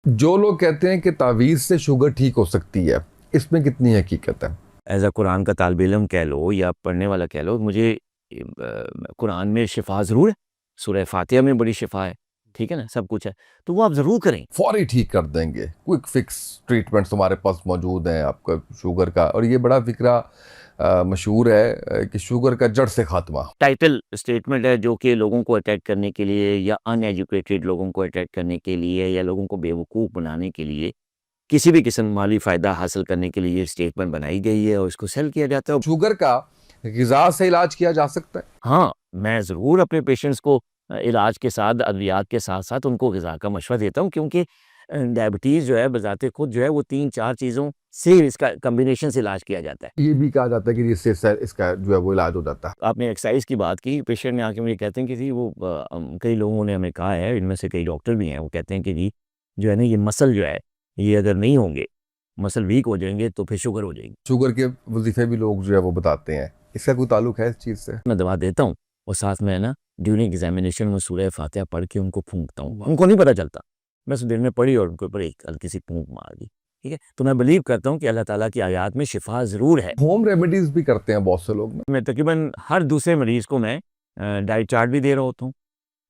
जो लोग कहते हैं कि तावीज़ से शुगर ठीक हो सकती है, इसमें कितनी हकीकत है? एज़ अ कुरान का तालिब इल्म कह लो या पढ़ने वाला कह लो, मुझे कुरान में शिफ़ा ज़रूर है, सूरह फ़ातिहा में बड़ी शिफ़ा है, ठीक है ना? सब कुछ है, तो वो आप ज़रूर करें। फ़ौरी ठीक कर देंगे, क्विक फिक्स ट्रीटमेंट्स हमारे पास मौजूद हैं आपका शुगर का। और ये बड़ा फ़िक्रा मशहूर है कि शुगर का जड़ से खात्मा। टाइटल स्टेटमेंट है जो कि लोगों को अटैक करने के लिए या अनएजुकेटेड लोगों को अटैक करने के लिए या लोगों को बेवकूफ़ बनाने के लिए, किसी भी किस्म माली फ़ायदा हासिल करने के लिए ये स्टेटमेंट बनाई गई है और इसको सेल किया जाता है। शुगर का ग़िज़ा से इलाज किया जा सकता है? हाँ, मैं ज़रूर अपने पेशेंट्स को इलाज के साथ, अद्वियात के साथ-साथ उनको ग़िज़ा का मशवरा देता हूँ, क्योंकि डायबिटीज़ जो है बज़ाते खुद जो है वो 3-4 चीज़ों से इसका कॉम्बिनेशन से इलाज किया जाता है। ये भी कहा जाता है कि इससे इसका जो है वो इलाज हो जाता है। आपने एक्सरसाइज़ की बात की, पेशेंट ने आके मुझे कहते हैं कि जी वो कई लोगों ने हमें कहा है, इनमें से कई डॉक्टर भी हैं, वो कहते हैं कि जी जो है ना ये मसल जो है, ये अगर नहीं होंगे, मसल वीक हो जाएँगे तो फिर शुगर हो जाएगी। शुगर के वज़ीफ़े भी लोग जो है वो बताते हैं। इसका कोई ताल्लुक है इस चीज़ से? मैं दवा देता हूँ और साथ में ना ड्यूरिंग एग्ज़ामिनेशन में सूरह फ़ातिहा पढ़ के उनको फूँकता हूँ। उनको नहीं पता चलता। बस दिल में पड़ी और उनके ऊपर एक हल्की सी फूँक मार दी। ठीक है? तो मैं बिलीव करता हूँ कि अल्लाह ताला की आयत में शिफ़ा ज़रूर है। होम रेमेडीज़ भी करते हैं बहुत से लोग ना। मैं तकरीबन हर दूसरे मरीज़ को मैं डाइट चार्ट भी दे रहा होता हूँ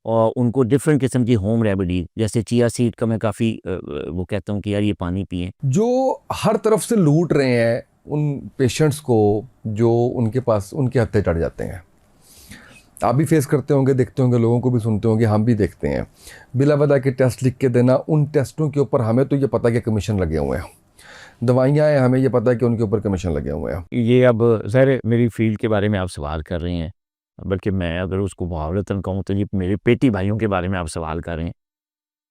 और उनको डिफ़रेंट किस्म की होम रेमेडी, जैसे चिया सीड का मैं काफ़ी वो कहता हूँ कि यार ये पानी पिएँ। जो हर तरफ से लूट रहे हैं उन पेशेंट्स को, जो उनके पास उनके हत्थे चढ़ जाते हैं। आप भी फेस करते होंगे, देखते होंगे, लोगों को भी सुनते होंगे, हम भी देखते हैं। बिला वजह के टेस्ट लिख के देना, उन टेस्टों के ऊपर हमें तो ये पता है कि कमीशन लगे हुए हैं। दवाइयाँ हैं, हमें ये पता है कि उनके ऊपर कमीशन लगे हुए हैं। ये अब ज़ाहिर है मेरी फ़ील्ड के बारे में आप सवाल कर रहे हैं, बल्कि मैं अगर उसको मुहावरतन कहूँ तो ये मेरे पेटी भाइयों के बारे में आप सवाल कर रहे हैं।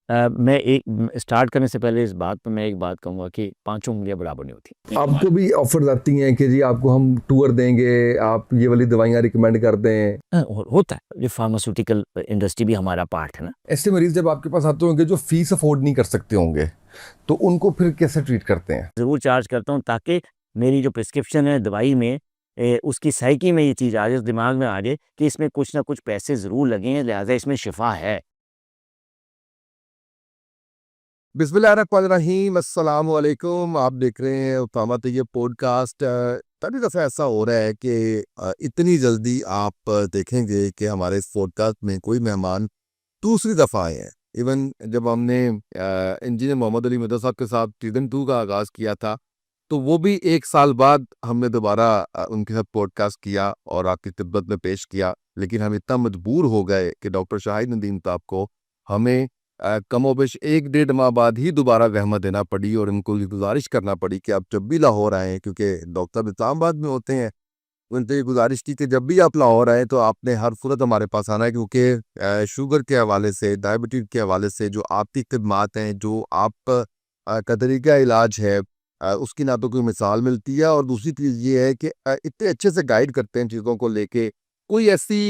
मैं स्टार्ट करने से पहले इस बात पे मैं एक बात कहूँगा कि पाँचों उँगलियाँ बराबर नहीं होती। आपको भी ऑफर्स आती हैं कि जी आपको हम टूर देंगे, आप ये वाली दवाइयाँ रिकमेंड कर दें। होता है, ये फार्मास्यूटिकल इंडस्ट्री भी हमारा पार्ट है ना। ऐसे मरीज़ जब आपके पास आते होंगे जो फ़ीस अफ़ोर्ड नहीं कर सकते होंगे, तो उनको फिर कैसे ट्रीट करते हैं? ज़रूर चार्ज करता हूँ ताकि मेरी जो प्रिस्क्रिप्शन है दवाई में उसकी साइकी में ये चीज़ आ जाए, उस दिमाग में आ जाए कि इसमें कुछ ना कुछ पैसे ज़रूर लगे हैं, लिहाज़ा इसमें शिफ़ा है। बिस्मिल्लाहिर्रहमानिर्रहीम, अस्सलाम वालेकुम। आप देख रहे हैं उसामा तैयब पॉडकास्ट। पहली दफ़ा ऐसा हो रहा है कि इतनी जल्दी आप देखेंगे कि हमारे इस पॉडकास्ट में कोई मेहमान दूसरी दफ़ा आए हैं। इवन जब हमने इंजीनियर मोहम्मद अली मदर साहब के साथ सीज़न 2 का आगाज़ किया था, तो वो भी 1 साल बाद हमने दोबारा उनके साथ पॉडकास्ट किया और आपकी खिदमत में पेश किया। लेकिन हम इतना मजबूर हो गए कि डॉक्टर शाहिद नदीम साहब को हमें कमोबेश 1 डेढ़ माह बाद ही दोबारा रहमत देना पड़ी और उनको ये गुज़ारिश करना पड़ी कि आप जब भी लाहौर आएँ, क्योंकि डॉक्टर साहब इस्लामाबाद में होते हैं, उनसे ये गुज़ारिश की कि जब भी आप लाहौर आएँ तो आपने हर सूरत हमारे पास आना है, क्योंकि शुगर के हवाले से, डायबिटीज़ के हवाले से जो आपकी खिदमात हैं, जो आप का तरीका इलाज है, उसकी ना तो कोई मिसाल मिलती है और दूसरी चीज़ ये है कि इतने अच्छे से गाइड करते हैं चीज़ों को लेके। कोई ऐसी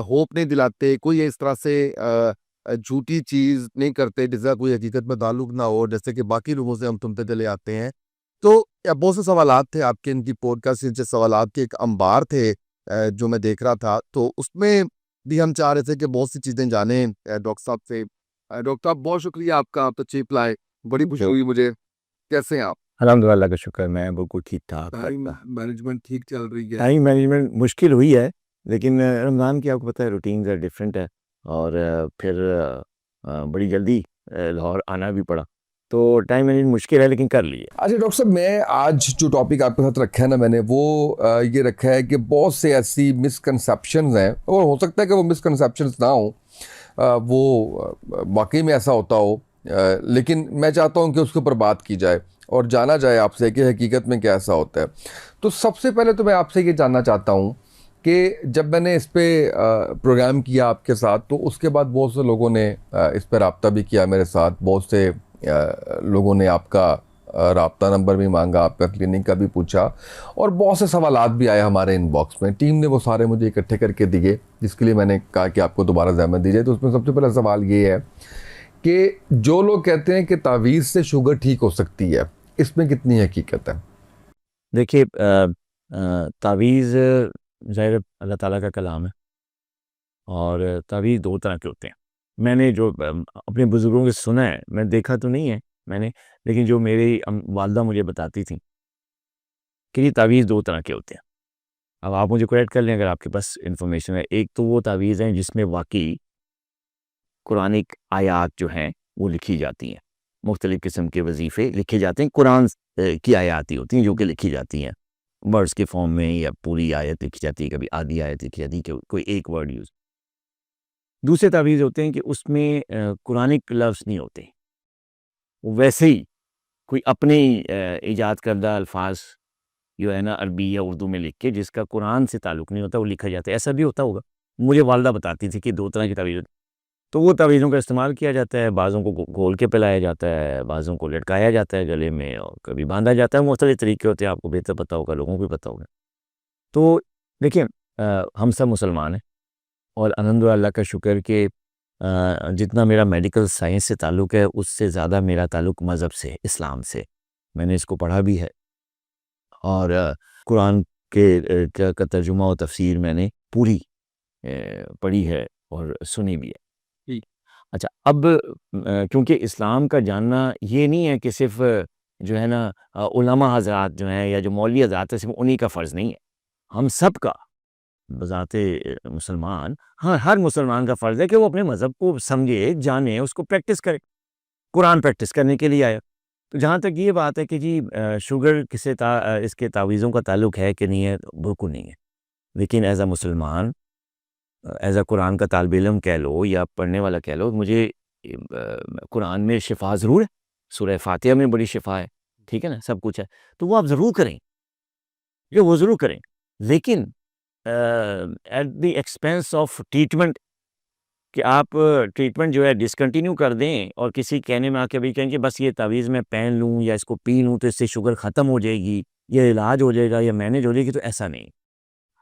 होप नहीं दिलाते, कोई इस तरह से झूठी चीज़ नहीं करते जिसका कोई हकीकत में ताल्लुक ना हो, जैसे कि बाकी लोगों से हम सुनते चले आते हैं। तो बहुत से सवालात थे आपके इनकी पॉडकास्ट से, सवालात के एक अंबार थे जो मैं देख रहा था, तो उसमें भी हम चाह रहे थे कि बहुत सी चीज़ें जानें डॉक्टर साहब से। डॉक्टर साहब, बहुत शुक्रिया आपका, आप तशरीफ लाए, बड़ी खुशी हुई मुझे। कैसे हैं आप? अल्हम्दुलिल्लाह, अल्लाह का शुक्र, मैं बिल्कुल ठीक-ठाक। टाइम मैनेजमेंट ठीक चल रही है? टाइम मैनेजमेंट मुश्किल हुई है, लेकिन रमज़ान की आपको पता है रूटीन्स है, डिफरेंट है और फिर बड़ी जल्दी लाहौर आना भी पड़ा। तो टाइम मैनेजमेंट मुश्किल है लेकिन कर ली है। अच्छा डॉक्टर साहब, मैं आज जो टॉपिक आपके साथ रखा है ना मैंने, वो ये रखा है कि बहुत से ऐसी मिसकंसेप्शंस हैं, और हो सकता है कि वो मिसकंसेप्शंस ना हो, वो वाकई में ऐसा होता हो, लेकिन मैं चाहता हूँ कि उसके ऊपर बात की जाए और जाना जाए आपसे कि हकीकत में क्या ऐसा होता है। तो सबसे पहले तो मैं आपसे ये जानना चाहता हूँ कि जब मैंने इस पे प्रोग्राम किया आपके साथ, तो उसके बाद बहुत से लोगों ने इस पर रब्ता भी किया मेरे साथ, बहुत से लोगों ने आपका राब्ता नंबर भी मांगा, आपका क्लिनिक का भी पूछा, और बहुत से सवालात भी आए हमारे इनबॉक्स में। टीम ने वो सारे मुझे इकट्ठे करके दिए, जिसके लिए मैंने कहा कि आपको दोबारा ज़हमत दी जाए। तो उसमें सबसे पहला सवाल ये है कि जो लोग कहते हैं कि तावीज़ से शुगर ठीक हो सकती है, इसमें कितनी हकीकत है? देखिए तावीज़ ज़ाहिर है अल्लाह ताला का कलाम है और तावीज़ 2 तरह के होते हैं। मैंने जो अपने बुज़ुर्गों से सुना है, मैंने देखा तो नहीं है, मैंने, लेकिन जो मेरी वालदा मुझे बताती थी कि ये तावीज़ 2 तरह के होते हैं। अब आप मुझे करेक्ट कर लें अगर आपके पास इन्फॉर्मेशन है। एक तो वो तावीज़ हैं जिसमें वाक़ई कुरानिक आयात जो हैं वो लिखी जाती हैं। मुख्तलिफ़ किस्म के वज़ीफ़े लिखे जाते हैं, कुरान की आयात ही होती हैं जो कि लिखी जाती हैं। वर्ड्स के फॉर्म में या पूरी आयत लिखी जाती है, कभी आधी आयत लिखी जाती है, कोई एक वर्ड यूज़। दूसरे तावीज़ होते हैं कि उसमें कुरानिक लफ्ज़ नहीं होते। वो वैसे ही कोई अपने ही ईजाद करदा अल्फ़ाज़ जो है ना अरबी या उर्दू में लिख के जिसका कुरान से ताल्लुक़ नहीं होता वो लिखा जाता है। ऐसा भी होता होगा। मुझे वालदा बताती थी कि 2 तरह की तावीज़, तो वो तावीज़ों का इस्तेमाल किया जाता है, बाज़ों को घोल के पिलाया जाता है, बाज़ों को लटकाया जाता है गले में और कभी बाँधा जाता है, मुख्तलिफ़ तरीके होते हैं, आपको बेहतर पता होगा, लोगों को भी पता होगा। तो देखिए हम सब मुसलमान हैं और अलहम्दुलिल्लाह अल्लाह का शुक्र कि जितना मेरा मेडिकल साइंस से ताल्लुक़ है, उससे ज़्यादा मेरा ताल्लुक़ मज़हब से है, इस्लाम से। मैंने इसको पढ़ा भी है और कुरान के का तर्जुमा और तफ़सीर मैंने पूरी पढ़ी है और सुनी भी है। जी। अच्छा, अब क्योंकि इस्लाम का जानना ये नहीं है कि सिर्फ़ जो है ना उलमा हज़रात जो हैं या जो मौलवी हज़रात हैं, सिर्फ़ उन्हीं का फ़र्ज़ नहीं है। हम सब का बज़ाते मुसलमान, हाँ, हर मुसलमान का फ़र्ज़ है कि वो अपने मज़हब को समझे, जाने, उसको प्रैक्टिस करे। कुरान प्रैक्टिस करने के लिए आया। तो जहाँ तक ये बात है कि जी शुगर इसके तावीज़ों का ताल्लुक है कि नहीं है, बिल्कुल नहीं है। लेकिन एज़ अ मुसलमान, एज़ अ कुरान का तालिब इल्म कह लो या पढ़ने वाला कह लो, मुझे कुरान में शिफ़ा ज़रूर है। सूरह फ़ातिहा में बड़ी शिफ़ा है, ठीक है ना? सब कुछ है। तो वो आप ज़रूर करें, ये वो ज़रूर करें। लेकिन at the expense of treatment, कि आप ट्रीटमेंट जो है डिसकंटिन्यू कर दें और किसी कहने में आके भी कहें कि बस ये तावीज़ मैं पहन लूँ या इसको पी लूँ तो इससे शुगर ख़त्म हो जाएगी, ये इलाज हो जाएगा या मैनेज हो जाएगी, तो ऐसा नहीं।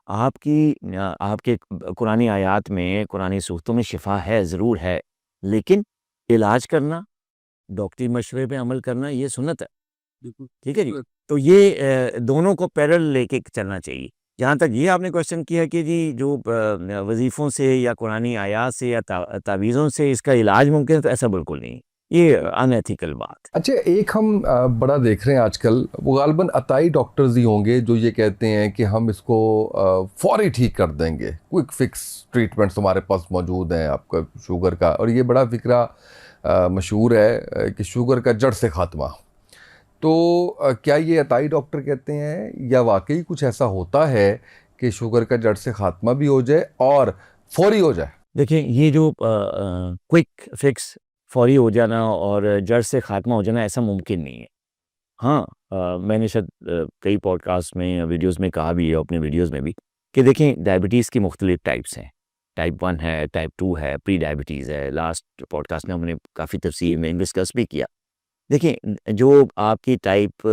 आपके कुरानी आयात में, कुरानी सूक्तों में शिफ़ा है, ज़रूर है, लेकिन इलाज करना, डॉक्टरी मशवरे पे अमल करना ये सुन्नत है। बिल्कुल। ठीक है जी? तो ये दोनों को पैरेलल लेके चलना चाहिए। जहाँ तक ये आपने क्वेश्चन किया कि जी जो वज़ीफ़ों से या कुरानी आयात से या तावीज़ों से इसका इलाज मुमकिन है, तो ऐसा बिल्कुल नहीं। ये अनएथिकल बात। अच्छा, एक हम बड़ा देख रहे हैं आजकल, वो गालिबन अताई डॉक्टर्स ही होंगे जो ये कहते हैं कि हम इसको फौरी ठीक कर देंगे, क्विक फिक्स ट्रीटमेंट्स हमारे पास मौजूद हैं आपका शुगर का। और ये बड़ा फ़िक्रा मशहूर है कि शुगर का जड़ से ख़ात्मा। तो क्या ये अताई डॉक्टर कहते हैं या वाक़ई कुछ ऐसा होता है कि शुगर का जड़ से ख़ात्मा भी हो जाए और फौरी हो जाए? देखिए, ये जो क्विक फिक्स, फौरी हो जाना और जड़ से ख़ात्मा हो जाना, ऐसा मुमकिन नहीं है। हाँ, मैंने शायद कई पॉडकास्ट में या वीडियोज़ में कहा भी है, अपने वीडियोज़ में भी, कि देखें डायबिटीज़ की मुख्तलिफ़ टाइप्स हैं। टाइप 1 है, टाइप 2 है, प्री डायबिटीज़ है। लास्ट पॉडकास्ट में हमने काफ़ी तफ़सील में डिस्कस भी किया। देखिए जो आपकी टाइप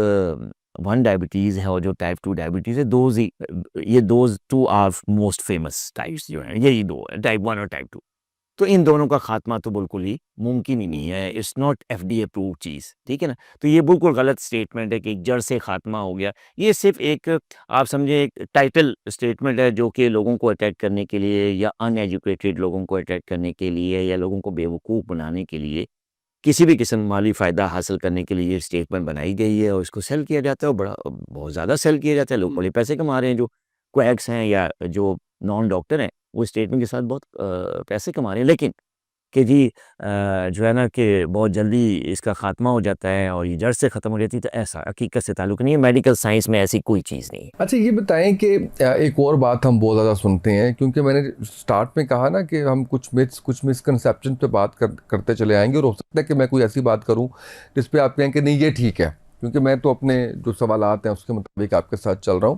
1 डायबिटीज़ है और जो टाइप 2 डायबिटीज़ है, those 2 are most famous types जो हैं, यही 2 हैं, टाइप 1 और टाइप 2। तो इन दोनों का खात्मा तो बिल्कुल ही मुमकिन ही नहीं है। इट्स नॉट एफडीए अप्रूव्ड चीज़, ठीक है ना? तो ये बिल्कुल गलत स्टेटमेंट है कि जड़ से खात्मा हो गया। ये सिर्फ़ एक, आप समझिए, एक टाइटल स्टेटमेंट है जो कि लोगों को अटैक करने के लिए या अनएजुकेटेड लोगों को अटैक करने के लिए या लोगों को बेवकूफ़ बनाने के लिए, किसी भी किस्म माली फ़ायदा हासिल करने के लिए ये स्टेटमेंट बनाई गई है और इसको सेल किया जाता है और बहुत ज़्यादा सेल किया जाता है। लोग बड़े पैसे कमा रहे हैं, जो क्वैक्स हैं या जो नॉन डॉक्टर हैं, वो स्टेटमेंट के साथ बहुत पैसे कमा रहे हैं। लेकिन कि जी जो है ना कि बहुत जल्दी इसका ख़ात्मा हो जाता है और ये जड़ से ख़त्म हो जाती है, तो ऐसा हकीकत से ताल्लुक़ नहीं है। मेडिकल साइंस में ऐसी कोई चीज़ नहीं है। अच्छा, ये बताएं कि एक और बात हम बहुत ज़्यादा सुनते हैं, क्योंकि मैंने स्टार्ट में कहा ना कि हम कुछ मिसकंसेप्शन पे बात करते चले आएंगे, और हो सकता है कि मैं कोई ऐसी बात करूं जिस पे आप कहें कि नहीं ये ठीक है, क्योंकि मैं तो अपने जो सवालात हैं उसके मुताबिक आपके साथ चल रहा हूं।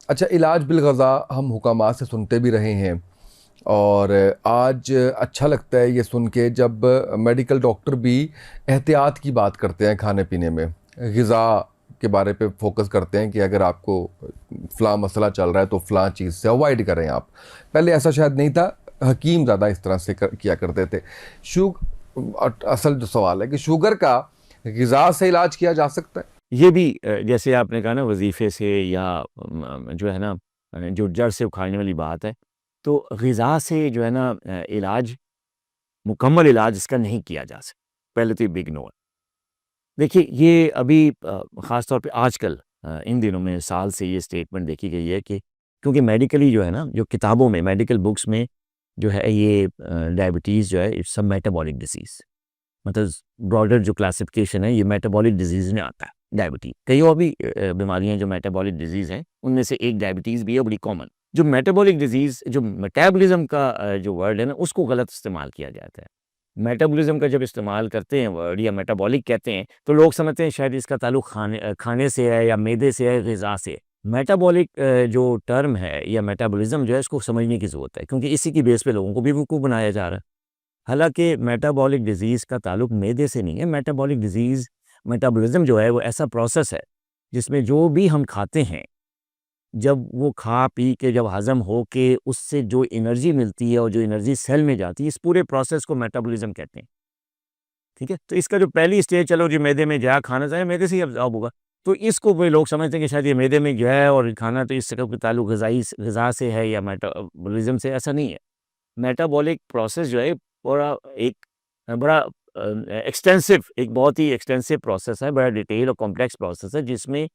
अच्छा, इलाज बिलग़ज़ा हम हुकामा से सुनते भी रहे हैं, और आज अच्छा लगता है ये सुन के जब मेडिकल डॉक्टर भी एहतियात की बात करते हैं, खाने पीने में ग़िज़ा के बारे पे फोकस करते हैं कि अगर आपको फ़लाँ मसला चल रहा है तो फ़लाँ चीज़ से अवॉइड करें आप। पहले ऐसा शायद नहीं था, हकीम ज़्यादा इस तरह से किया करते थे। असल जो सवाल है कि शुगर का ग़िज़ा से इलाज किया जा सकता है? ये भी जैसे आपने कहा ना वज़ीफ़े से या जो है ना जो जड़ से उखाड़ने वाली बात है, तो ग़िज़ा से जो है ना इलाज, मुकम्मल इलाज इसका नहीं किया जा सकता। पहले तो ये बिग नो है। देखिए ये अभी ख़ास तौर पे आजकल इन दिनों में साल से ये स्टेटमेंट देखी गई है कि क्योंकि मेडिकली जो है ना, जो किताबों में मेडिकल बुक्स में जो है ये डायबिटीज़ जो है इट्स अ मेटाबॉलिक डिसीज़, मतलब ब्रॉडर जो क्लासिफिकेशन है ये मेटाबॉलिक डिजीज़ में आता है डायबिटीज़। कई और भी बीमारियाँ हैं जो मेटाबॉलिक डिजीज़ हैं, उनमें से एक डायबिटीज़ भी है, बड़ी कॉमन। जो मेटाबॉलिक डिजीज़ जो मेटाबॉलिज़्म का जो वर्ड है ना, उसको गलत इस्तेमाल किया जाता है। मेटाबॉलिज़्म का जब इस्तेमाल करते हैं वर्ड या मेटाबॉलिक कहते हैं, तो लोग समझते हैं शायद इसका ताल्लुक खाने से है या मैदे से है, ग़िज़ा से है। मेटाबॉलिक जो टर्म है या मेटाबॉलिज़्म जो है, इसको समझने की ज़रूरत है, क्योंकि इसी की बेस पे लोगों को बेवकूफ़ बनाया जा रहा है। हालाँकि मेटाबॉलिक डिज़ीज़ का ताल्लुक मैदे से नहीं है, मेटाबॉलिक डिज़ीज़ मेटाबॉलिज़्म जो है वो ऐसा प्रोसेस है, जिसमें जो भी हम खाते हैं, जब वो खा-पी के जब हज़म हो के उससे जो एनर्जी मिलती है और जो एनर्जी सेल में जाती है, इस पूरे प्रोसेस को मेटाबॉलिज़्म कहते हैं, ठीक है? तो इसका जो पहली स्टेज चलो जी मैदे में जा खाना चाहिए, मैदे से ही अब्ज़ॉर्ब होगा। तो इसको वे लोग समझते हैं कि शायद ये मैदे में गया है और खाना तो इससे कोई ताल्लुक ग़िज़ा से है या मेटाबॉलिज़्म से, ऐसा नहीं है। मेटाबॉलिक प्रोसेस जो है बड़ा एक बड़ा एक्सटेंसिव एक बहुत ही एक्सटेंसिव प्रोसेस है, बड़ा डिटेल और कॉम्प्लेक्स प्रोसेस है जिसमें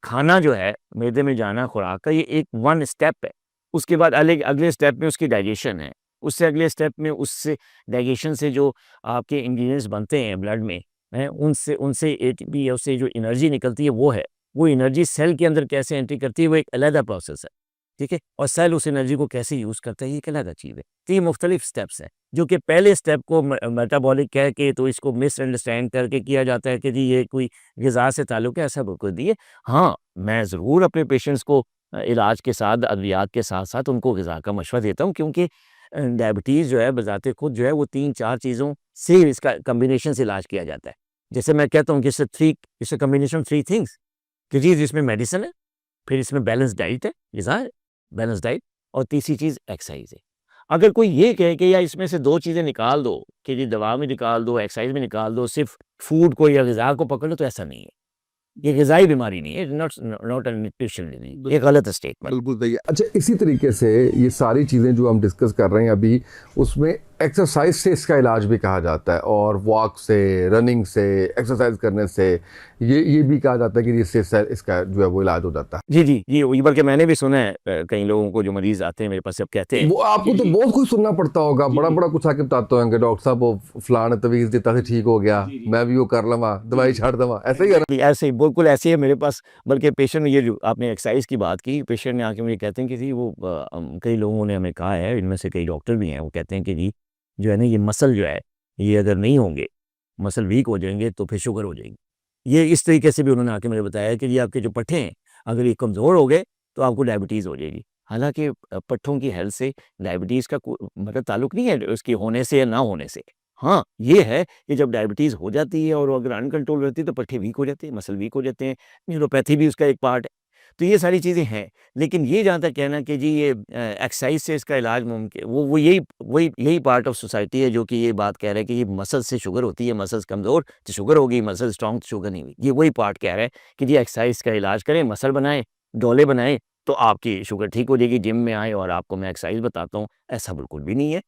खाना जो है मैदे में जाना खुराक का ये एक वन स्टेप है। उसके बाद अगले स्टेप में उसकी डाइजेशन है। उससे अगले स्टेप में उससे डाइजेशन से जो आपके इंग्रीडिएंट्स बनते हैं ब्लड में, हैं, उनसे उनसे एटीपी या उससे जो एनर्जी निकलती है वो है। वो एनर्जी सेल के अंदर कैसे एंट्री करती है वो एक अलग प्रोसेस है। ठीक है? और सेल उस एनर्जी को कैसे यूज़ करता है ये एक अलग चीज़ है। तो ये मुख्तलिफ स्टेप्स हैं, जो कि पहले स्टेप को मेटाबॉलिक कह के तो इसको मिसअंडरस्टैंड करके किया जाता है कि जी ये कोई ग़िज़ा से ताल्लुक है, ऐसा बिल्कुल नहीं है। हाँ, मैं ज़रूर अपने पेशेंट्स को इलाज के साथ, अद्वियात के साथ-साथ उनको ग़िज़ा का मशवरा देता हूँ, क्योंकि डायबिटीज़ जो है बज़ाते खुद जो है वो 3-4 चीज़ों से इसका कॉम्बिनेशन से इलाज किया जाता है। जैसे मैं कहता हूँ कि it's a combination of 3 things कि जी इसमें मेडिसिन है, फिर इसमें बैलेंस डाइट है, ग़िज़ा है, बैलेंस डाइट, और तीसरी चीज़ एक्सरसाइज़ है। अगर कोई ये कहे कि यार इसमें से 2 चीज़ें निकाल दो, कि जी दवा में निकाल दो, एक्सरसाइज़ में निकाल दो, सिर्फ़ फूड को या ग़िज़ा को पकड़ लो, तो ऐसा नहीं है। ये ग़िज़ाई बीमारी नहीं है, नॉट अ न्यूट्रिशनल डिज़ीज़, ये गलत स्टेटमेंट। बिल्कुल सही है। अच्छा, इसी तरीके से ये सारी चीज़ें जो हम डिस्कस कर रहे हैं अभी, उसमें एक्सरसाइज से इसका इलाज भी कहा जाता है, और वॉक से, रनिंग से, एक्सरसाइज करने से ये भी कहा जाता है कि इसका जो है वो इलाज हो जाता है। जी, जी, ये वही, बल्कि मैंने भी सुना है कई लोगों को जो मरीज़ आते हैं मेरे पास, सब कहते हैं वो आपको तो बहुत कुछ सुनना पड़ता होगा, बड़ा-बड़ा कुछ आके बताते होंगे, डॉक्टर साहब वो फलाना तवीज़ दिता से ठीक हो गया, मैं भी वो कर लवां, दवाई छाड़ देवां, ऐसा ही है ना? कि ऐसे ही बिल्कुल ऐसे ही है मेरे पास। बल्कि पेशेंट, ये जो आपने एक्सरसाइज की बात की, पेशेंट ने आके मुझे कहते हैं कि जी वो कई लोगों ने हमें कहा है, इनमें से कई डॉक्टर भी हैं, वो कहते हैं कि जी जो है ना ये मसल जो है, ये अगर नहीं होंगे, मसल वीक हो जाएंगे तो फिर शुगर हो जाएगी। ये इस तरीके से भी उन्होंने आके मुझे बताया कि जी आपके जो पट्ठे हैं, अगर ये कमज़ोर हो गए तो आपको डायबिटीज़ हो जाएगी। हालांकि पट्ठों की हेल्थ से डायबिटीज़ का मतलब ताल्लुक नहीं है उसकी होने से या ना होने से। हाँ, ये है कि जब डायबिटीज़ हो जाती है और वो अगर अनकंट्रोल रहती है तो पट्ठे वीक हो जाते हैं, मसल वीक हो जाते हैं, न्यूरोपैथी भी उसका एक पार्ट है। तो ये सारी चीज़ें हैं। लेकिन ये जहाँ तक कहना कि जी ये एक्सरसाइज़ से इसका इलाज मुमकिन, वो यही पार्ट ऑफ सोसाइटी है जो कि ये बात कह रहा है कि ये मसल से शुगर होती है, मसल्स कमज़ोर तो शुगर होगी, मसल स्ट्रॉन्ग तो शुगर नहीं हुई। ये वही पार्ट कह रहा है कि जी एक्सरसाइज़ का इलाज करें, मसल बनाएँ, डोले बनाएँ, तो आपकी शुगर ठीक हो जाएगी। जिम में आएँ और आपको मैं एक्सरसाइज़ बताता हूँ, ऐसा बिल्कुल भी नहीं है।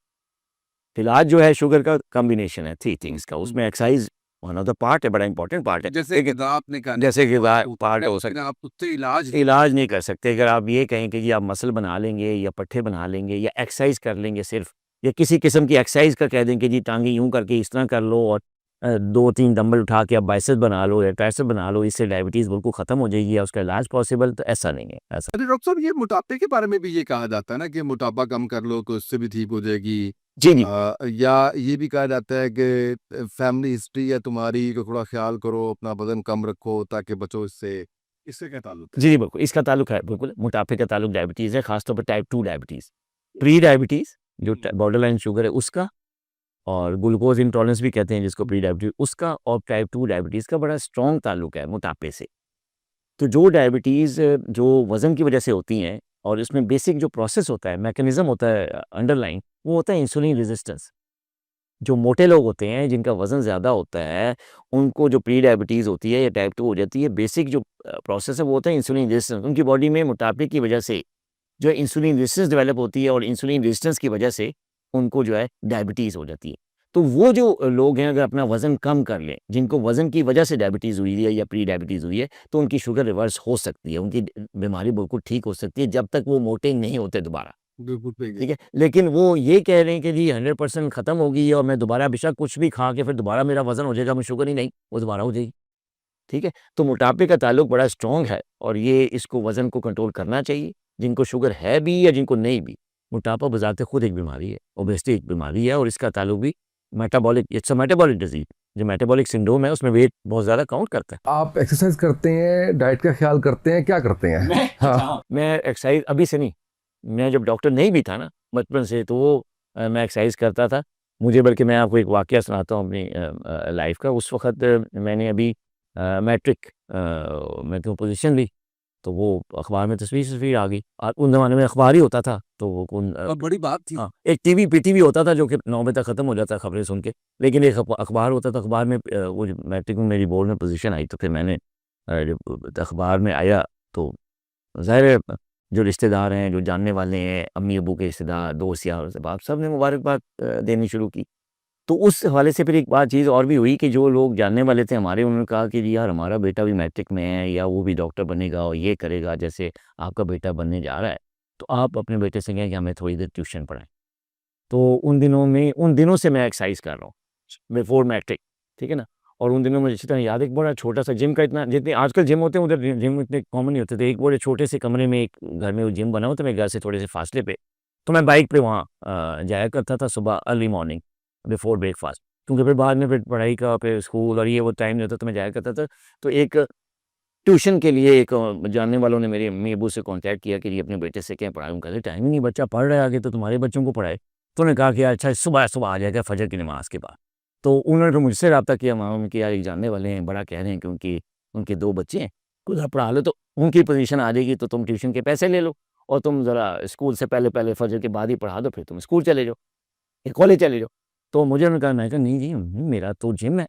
इलाज जो है शुगर का कॉम्बिनेशन है 3 थिंग्स का, उसमें exercise one of the part है, बड़ा इंपॉर्टेंट पार्ट है। जैसे लेकिन ग़िज़ा आपने कहा जैसे कि पार्ट हो लेकिन सकता आप उससे इलाज इलाज नहीं कर सकते। अगर आप ये कहें कि जी आप मसल बना लेंगे या पट्ठे बना लेंगे या एक्सरसाइज़ कर लेंगे सिर्फ़, या किसी किस्म की एक्सरसाइज़ का कह दें कि जी टाँगें यूँ करके इस तरह कर लो और 2-3 डंबल उठा के आप बाइसेप्स बना लो या ट्राइसेप्स बना लो, इससे डायबिटीज़ बिल्कुल ख़त्म हो जाएगी या उसका इलाज पॉसिबल, तो ऐसा नहीं है, ऐसा। अरे डॉक्टर साहब, ये मोटापे के बारे में भी ये कहा जाता है ना कि मोटापा कम कर लो तो उससे भी ठीक हो जाएगी। जी, जी। या ये भी कहा जाता है कि फैमिली हिस्ट्री या तुम्हारी को थोड़ा ख्याल करो, अपना वज़न कम रखो ताकि बचो इससे। इससे क्या ताल्लुक है? जी, जी, बिल्कुल, इसका ताल्लुक है, बिल्कुल, मोटापे का ताल्लुक डायबिटीज़ है, ख़ास तौर पे टाइप 2 डायबिटीज़। प्री डायबिटीज़ जो बॉर्डरलाइन शुगर है उसका, और ग्लूकोज़ इंटॉलरेंस भी कहते हैं जिसको प्री डायबिटीज़, उसका और टाइप 2 डायबिटीज़ का बड़ा स्ट्रॉन्ग ताल्लुक है मोटापे से। तो जो डायबिटीज़ जो वज़न की वजह से होती हैं, और इसमें बेसिक जो प्रोसेस होता है, मैकेनिज़्म होता है अंडरलाइन, वो होता है इंसुलिन रेज़िस्टेंस। जो मोटे लोग होते हैं, जिनका वज़न ज़्यादा होता है, उनको जो प्री डायबिटीज़ होती है या टाइप 2 हो जाती है, बेसिक जो प्रोसेस है वो होता है इंसुलिन रेज़िस्टेंस। उनकी बॉडी में मोटापे की वजह से जो है इंसुलिन रेजिस्टेंस डेवलप होती है, और इंसुलिन रेजिस्टेंस की वजह से उनको जो है डायबिटीज़ हो जाती है। तो वो जो लोग हैं अगर अपना वज़न कम कर लें, जिनको वज़न की वजह से डायबिटीज़ हुई है या प्री डायबिटीज़ हुई है, तो उनकी शुगर रिवर्स हो सकती है, उनकी बीमारी बिल्कुल ठीक हो सकती है जब तक वो मोटे नहीं होते दोबारा। बिल्कुल ठीक है? लेकिन वो ये कह रहे हैं कि जी 100% ख़त्म हो गई है और मैं दोबारा बेशक कुछ भी खा के फिर दोबारा मेरा वज़न हो जाएगा, मैं शुगर ही नहीं, वो दोबारा हो जाएगी। ठीक है? तो मोटापे का ताल्लुक बड़ा स्ट्रॉन्ग है और ये इसको वज़न को कंट्रोल करना चाहिए, जिनको शुगर है भी या जिनको नहीं भी। मोटापा बज़ाते खुद एक बीमारी है, ओबेसिटी एक बीमारी है और इसका ताल्लुक भी metabolic it's a metabolic disease जो मेटाबॉलिक सिंड्रोम है उसमें वेट बहुत ज़्यादा काउंट करता है। आप एक्सरसाइज करते हैं, डाइट का ख्याल करते हैं, क्या करते हैं? हाँ। मैं एक्सरसाइज़ अभी से नहीं, मैं जब डॉक्टर नहीं भी था ना बचपन से तो मैं एक्सरसाइज़ करता था। मुझे बल्कि मैं आपको एक वाक़या सुनाता हूँ अपनी लाइफ़ का। उस वक़्त मैंने अभी मैट्रिक में तो पोज़ीशन ली, तो वो अखबार में तस्वीर-वस्वीर आ गई। और उन ज़माने में अखबार ही होता था, तो वो बड़ी बात थी। हाँ, एक टीवी पीटीवी होता था जो कि 9 बजे तक ख़त्म हो जाता खबरें सुन के। लेकिन एक अखबार होता था, अखबार में वो जो मैट्रिक में मेरी बोर्ड में पोज़ीशन आई तो फिर मैंने जब अखबार में आया तो ज़ाहिर है जो रिश्तेदार हैं, जो जानने वाले हैं, अम्मी-अब्बू के रिश्तेदार, दोस्त यार अहबाब सब ने मुबारकबाद देनी शुरू की। तो उस हवाले से फिर एक बात चीज़ और भी हुई कि जो लोग जानने वाले थे हमारे उन्होंने कहा कि जी यार हमारा बेटा भी मैट्रिक में है या वो भी डॉक्टर बनेगा और ये करेगा जैसे आपका बेटा बनने जा रहा है, तो आप अपने बेटे से कहें कि हमें थोड़ी देर ट्यूशन पढ़ाएँ। तो उन दिनों से मैं एक्सरसाइज़ कर रहा हूँ, बिफोर मैट्रिक, ठीक है ना? और उन दिनों मुझे अच्छी तरह याद है एक बड़ा छोटा-सा जिम का इतना जितने आजकल जिम होते हैं उधर जिम इतने कॉमन नहीं होते थे। एक बड़े छोटे से कमरे में एक घर में वो जिम बना हुआ था मेरे घर से थोड़े से फासले पे। तो मैं बाइक पे वहाँ जाया करता था सुबह अर्ली मॉर्निंग बिफोर ब्रेकफास्ट। क्योंकि फिर बाद में फिर पढ़ाई का फिर स्कूल और ये वो टाइम नहीं होता तो मैं जाया करता था। तो एक ट्यूशन के लिए एक जानने वालों ने मेरे अम्मी-अब्बू से कॉन्टैक्ट किया कि जी अपने बेटे से कहें पढ़ाएँ। उनका टाइम ही नहीं बच्चा पढ़ रहा है आगे तो तुम्हारे बच्चों को पढ़ाए। तो उन्होंने कहा कि अच्छा सुबह-सुबह आ जाएगा फ़जर की नमाज़ के बाद। तो उन्होंने फिर मुझसे राब्ता किया मामा कि यार एक जानने वाले हैं, बड़ा कह रहे हैं कि उनके 2 बच्चे हैं, उधर पढ़ा लो तो उनकी पोज़ीशन आ जाएगी तो तुम ट्यूशन के पैसे ले लो और तुम ज़रा स्कूल से पहले-पहले फ़जर के बाद ही पढ़ा दो फिर तुम स्कूल चले जाओ या कॉलेज चले जाओ। तो मुझे उन्होंने कहा मैं कहा नहीं जी मेरा तो जिम है,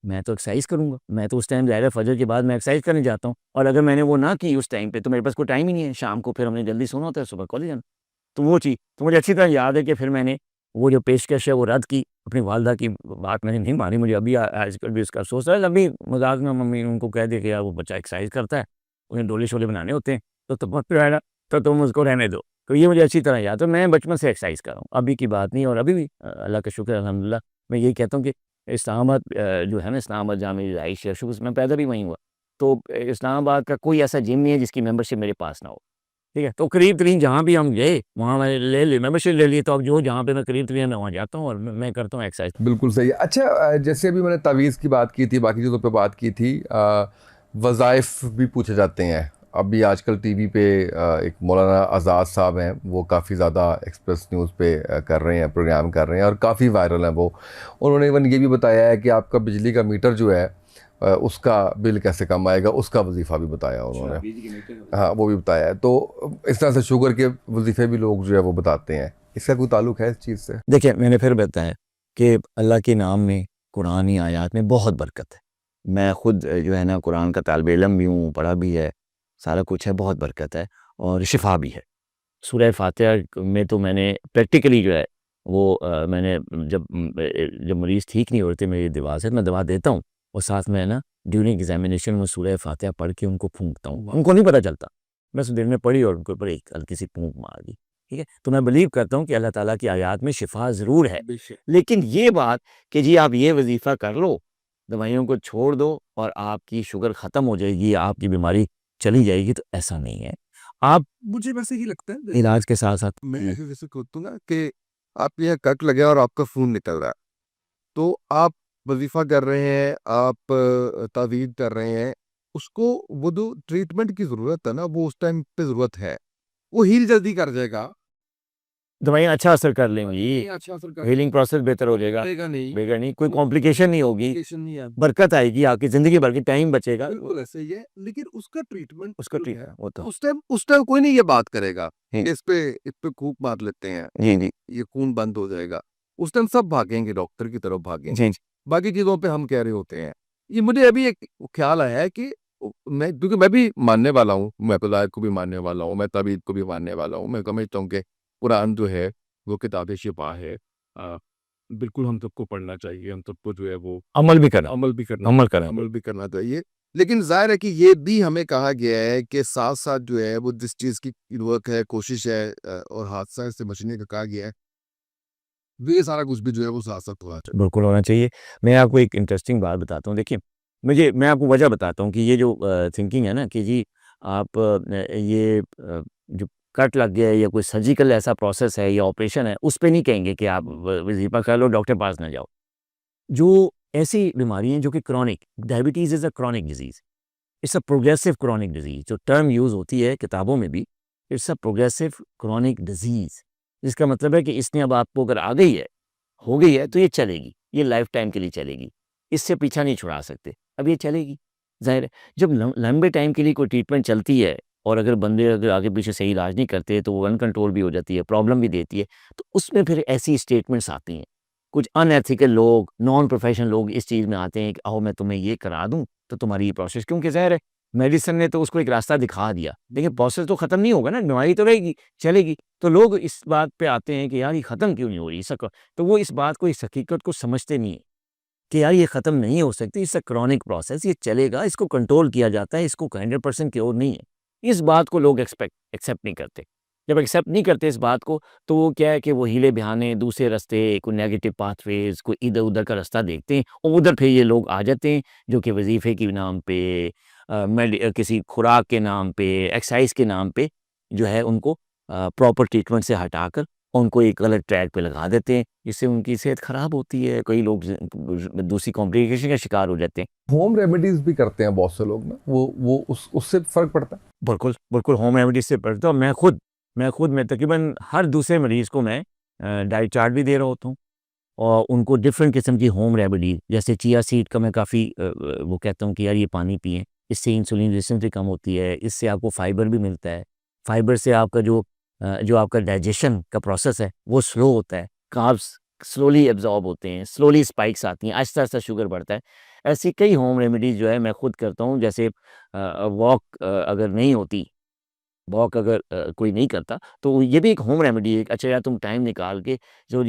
मैं तो एक्सरसाइज़ करूँगा। मैं तो उस टाइम ज़ाहिर है फ़जर के बाद मैं एक्सरसाइज़ करने जाता हूँ और अगर मैंने वो ना की उस टाइम पे तो मेरे पास कोई टाइम ही नहीं है। शाम को फिर हमने जल्दी सोना होता है, सुबह कॉलेज जाना। तो वो चीज़, तो मुझे अच्छी तरह याद है कि फिर मैंने वो जो पेशकश है वो रद्द की। अपनी वालिदा की बात मैंने नहीं मानी। मुझे अभी आजकल भी उसका अफ़सोस है। अभी मज़ाक में मम्मी ने उनको कह दिया कि यार वो बच्चा एक्सरसाइज़ करता है, उन्हें डोले-शोले बनाने होते हैं, तो तुम मत पिलाना, तो तुम उसको रहने दो। तो ये मुझे अच्छी तरह याद है। तो मैं बचपन से एक्सरसाइज़ कर रहा हूँ। अभी की बात नहीं और अभी भी अल्लाह का शुक्र है अल्हम्दुलिल्लाह। मैं यही कहता हूँ कि इस्लामाबाद जो है ना इस्लामाबाद जहाँ मेरी रिहाइश है, शुरू से मैं पैदा भी वहीं हुआ। तो इस्लामाबाद का कोई ऐसा जिम नहीं है जिसकी मेंबरशिप मेरे पास ना हो। ठीक है? तो करीब-तरीन जहाँ भी हम गए, वहाँ मैंने ले ली मेंबरशिप ले ली, तो अब जो जहाँ पे मैं करीब-तरीन मैं वहाँ जाता हूँ और मैं करता हूँ एक्सरसाइज़। बिल्कुल सही है। अच्छा जैसे अभी मैंने तावीज़ की बात की थी, बाकी चीज़ों पे बात की थी, वज़ाइफ़ भी पूछे जाते हैं। अभी आजकल टीवी पे एक मौलाना आज़ाद साहब हैं, वो काफ़ी ज़्यादा एक्सप्रेस न्यूज़ पे कर रहे हैं, प्रोग्राम कर रहे हैं और काफ़ी वायरल हैं वो। उन्होंने इवन ये भी बताया है कि आपका बिजली का मीटर जो है उसका बिल कैसे कम आएगा, उसका वजीफ़ा भी बताया उन्होंने। हाँ, वो भी बताया है। तो इस तरह से शुगर के वजीफ़े भी लोग जो है वो बताते हैं। इसका कोई ताल्लुक है इस चीज़ से? देखिए, मैंने फिर बताया कि अल्लाह के नाम में, कुरानी आयात में बहुत बरकत है। मैं खुद जो है ना कुरान का तालिब इल्म भी हूँ, पढ़ा भी है, सारा कुछ है, बहुत बरकत है और शिफ़ा भी है। सूरह फ़ातिहा में तो मैंने प्रैक्टिकली जो है वो मैंने जब मरीज़ ठीक नहीं होते मेरी दवा से, मैं दवा देता हूँ और साथ में ना ड्यूरिंग एग्ज़ामिनेशन में सूरह फ़ातिहा पढ़ के उनको फूँकता हूँ। उनको नहीं पता चलता। बस दिल में पढ़ी और उनके ऊपर एक हल्की-सी फूँक मार दी। ठीक है? तो मैं बिलीव करता हूँ कि अल्लाह ताला की आयात में शिफ़ा ज़रूर है। लेकिन ये बात कि जी आप ये वज़ीफ़ा कर लो, दवाइयों को छोड़ दो और आपकी शुगर ख़त्म हो जाएगी, आपकी बीमारी चली जाएगी, तो ऐसा नहीं है। आप मुझे वैसे ही लगता है इलाज के साथ-साथ मैं ऐसे जैसे कहता हूँ ना कि आपके यहाँ कट लगे और आपका खून निकल रहा है, तो आप वज़ीफ़ा कर रहे हैं, आप तावीज़ कर रहे हैं, उसको वो जो ट्रीटमेंट की ज़रूरत है ना, वो उस टाइम पे ज़रूरत है। वो हील जल्दी कर जाएगा। दवाइयाँ अच्छा असर कर लेंगी, अच्छा असर कर हीलिंग प्रोसेस बेहतर हो जाएगा, करेगा नहीं, बिगड़ नहीं, कोई कॉम्प्लिकेशन नहीं होगी, कॉम्प्लिकेशन नहीं है। बरकत आएगी, आपकी ज़िंदगी भर की टाइम बचेगा। बिल्कुल ऐसे ही है, लेकिन उसका ट्रीटमेंट उसका जो ठीक है, वो तो उस टाइम कोई नहीं ये बात करेगा जी। कि इस पे फूँक मार लेते हैं, जी, जी। ये खून बंद हो जाएगा। उस टाइम सब भागेंगे, डॉक्टर की तरफ भागेंगे। जी, जी। बाकी चीज़ों पे हम कह रहे होते हैं। ये मुझे अभी एक ख़्याल आया है कि मैं क्योंकि मैं भी मानने वाला हूँ, मैं खुदायत को भी मानने वाला हूँ, मैं तबीयत को भी मानने वाला हूँ। मैं समझता हूँ कि कुरान जो है, वो किताब-ए-शिफ़ा है। बिल्कुल हम सबको पढ़ना चाहिए, हम सबको जो है वो अमल भी करें, अमल भी करना अमल करें। अमल भी करना चाहिए। लेकिन ज़ाहिर है कि ये भी हमें कहा गया है कि साथ-साथ जो है वो जिस चीज़ की वर्क है, कोशिश है और हादसा से बचने का कहा गया है, ये सारा कुछ भी जो है वो साथ-साथ होना चाहिए। बिल्कुल होना चाहिए। मैं आपको एक इंटरेस्टिंग बात बताता हूँ। देखिए, मैं आपको वजह बताता हूँ कि ये जो थिंकिंग है ना कि जी आप जो कट लग गया है या कोई सर्जिकल ऐसा प्रोसेस है या ऑपरेशन है, उस पे नहीं कहेंगे कि आप व वज़ीफ़ा कर लो, डॉक्टर के पास ना जाओ। जो ऐसी बीमारी हैं जो कि chronic diabetes is a chronic disease, it's a progressive chronic disease जो टर्म यूज़ होती है किताबों में भी, it's a progressive chronic disease जिसका मतलब है कि इसने अब आपको अगर आ गई है, हो गई है तो ये चलेगी, ये लाइफ़ टाइम के लिए चलेगी। इससे पीछा नहीं छुड़ा सकते, अब ये चलेगी। ज़ाहिर है जब लंबे टाइम के लिए कोई ट्रीटमेंट चलती है और अगर आगे-पीछे सही इलाज नहीं करते तो वो अनकंट्रोल भी हो जाती है, प्रॉब्लम भी देती है, तो उसमें फिर ऐसी स्टेटमेंट्स आती हैं। कुछ अनएथिकल लोग, नॉन प्रोफेशनल लोग इस चीज़ में आते हैं कि आओ मैं तुम्हें ये करा दूँ, तो तुम्हारी ये प्रोसेस क्योंकि ज़ाहिर है मेडिसिन ने तो उसको एक रास्ता दिखा दिया, लेकिन प्रोसेस तो खत्म नहीं होगा ना, बीमारी तो रहेगी, चलेगी। तो लोग इस बात पे आते हैं कि यार ये खत्म क्यों नहीं हो रही? तो वो इस बात को, इस हकीकत को समझते नहीं हैं कि यार ये खत्म नहीं हो सकती, इट्स अ क्रॉनिक प्रोसेस, ये चलेगा, इसको कंट्रोल किया जाता है, इसको 100% क्योर नहीं है। इस बात को लोग एक्सेप्ट नहीं करते। जब एक्सेप्ट नहीं करते इस बात को, तो वो क्या है कि वो हीले-बहाने, दूसरे रास्ते, कोई नेगेटिव पाथवेज़, कोई इधर-उधर का रास्ता देखते हैं और उधर फिर ये लोग आ जाते हैं, जो कि वज़ीफ़े के नाम पे किसी खुराक के नाम पे, एक्सरसाइज़ के नाम पे जो है उनको प्रॉपर ट्रीटमेंट से हटाकर उनको एक गलत ट्रैक पे लगा देते हैं, जिससे उनकी सेहत ख़राब होती है। कई लोग दूसरी कॉम्प्लिकेशन का शिकार हो जाते हैं। होम रेमेडीज भी करते हैं बहुत से लोग ना, वो उससे फर्क पड़ता है। बिल्कुल, बिल्कुल होम रेमेडी से पड़ता है और मैं तकरीबन हर दूसरे मरीज़ को मैं डाइट चार्ट भी दे रहा होता हूँ और उनको डिफरेंट किस्म की होम रेमेडी जैसे चिया सीड का मैं काफ़ी वो कहता हूँ कि यार ये पानी पिएँ, इससे इंसुलिन रेजिस्टेंस कम होती है, इससे आपको फाइबर भी मिलता है। फाइबर से आपका जो आपका डाइजेशन का प्रोसेस है, वो स्लो होता है। कार्ब्स स्लोली एब्ज़ॉर्ब होते हैं, स्लोली स्पाइक्स आती हैं, आहिस्ता-आहिस्ता शुगर बढ़ता है। ऐसी कई होम रेमेडीज़ जो है मैं खुद करता हूँ जैसे अगर नहीं होती वॉक अगर कोई नहीं करता, तो ये भी एक होम रेमेडी है। अच्छा यार तुम टाइम निकाल के जो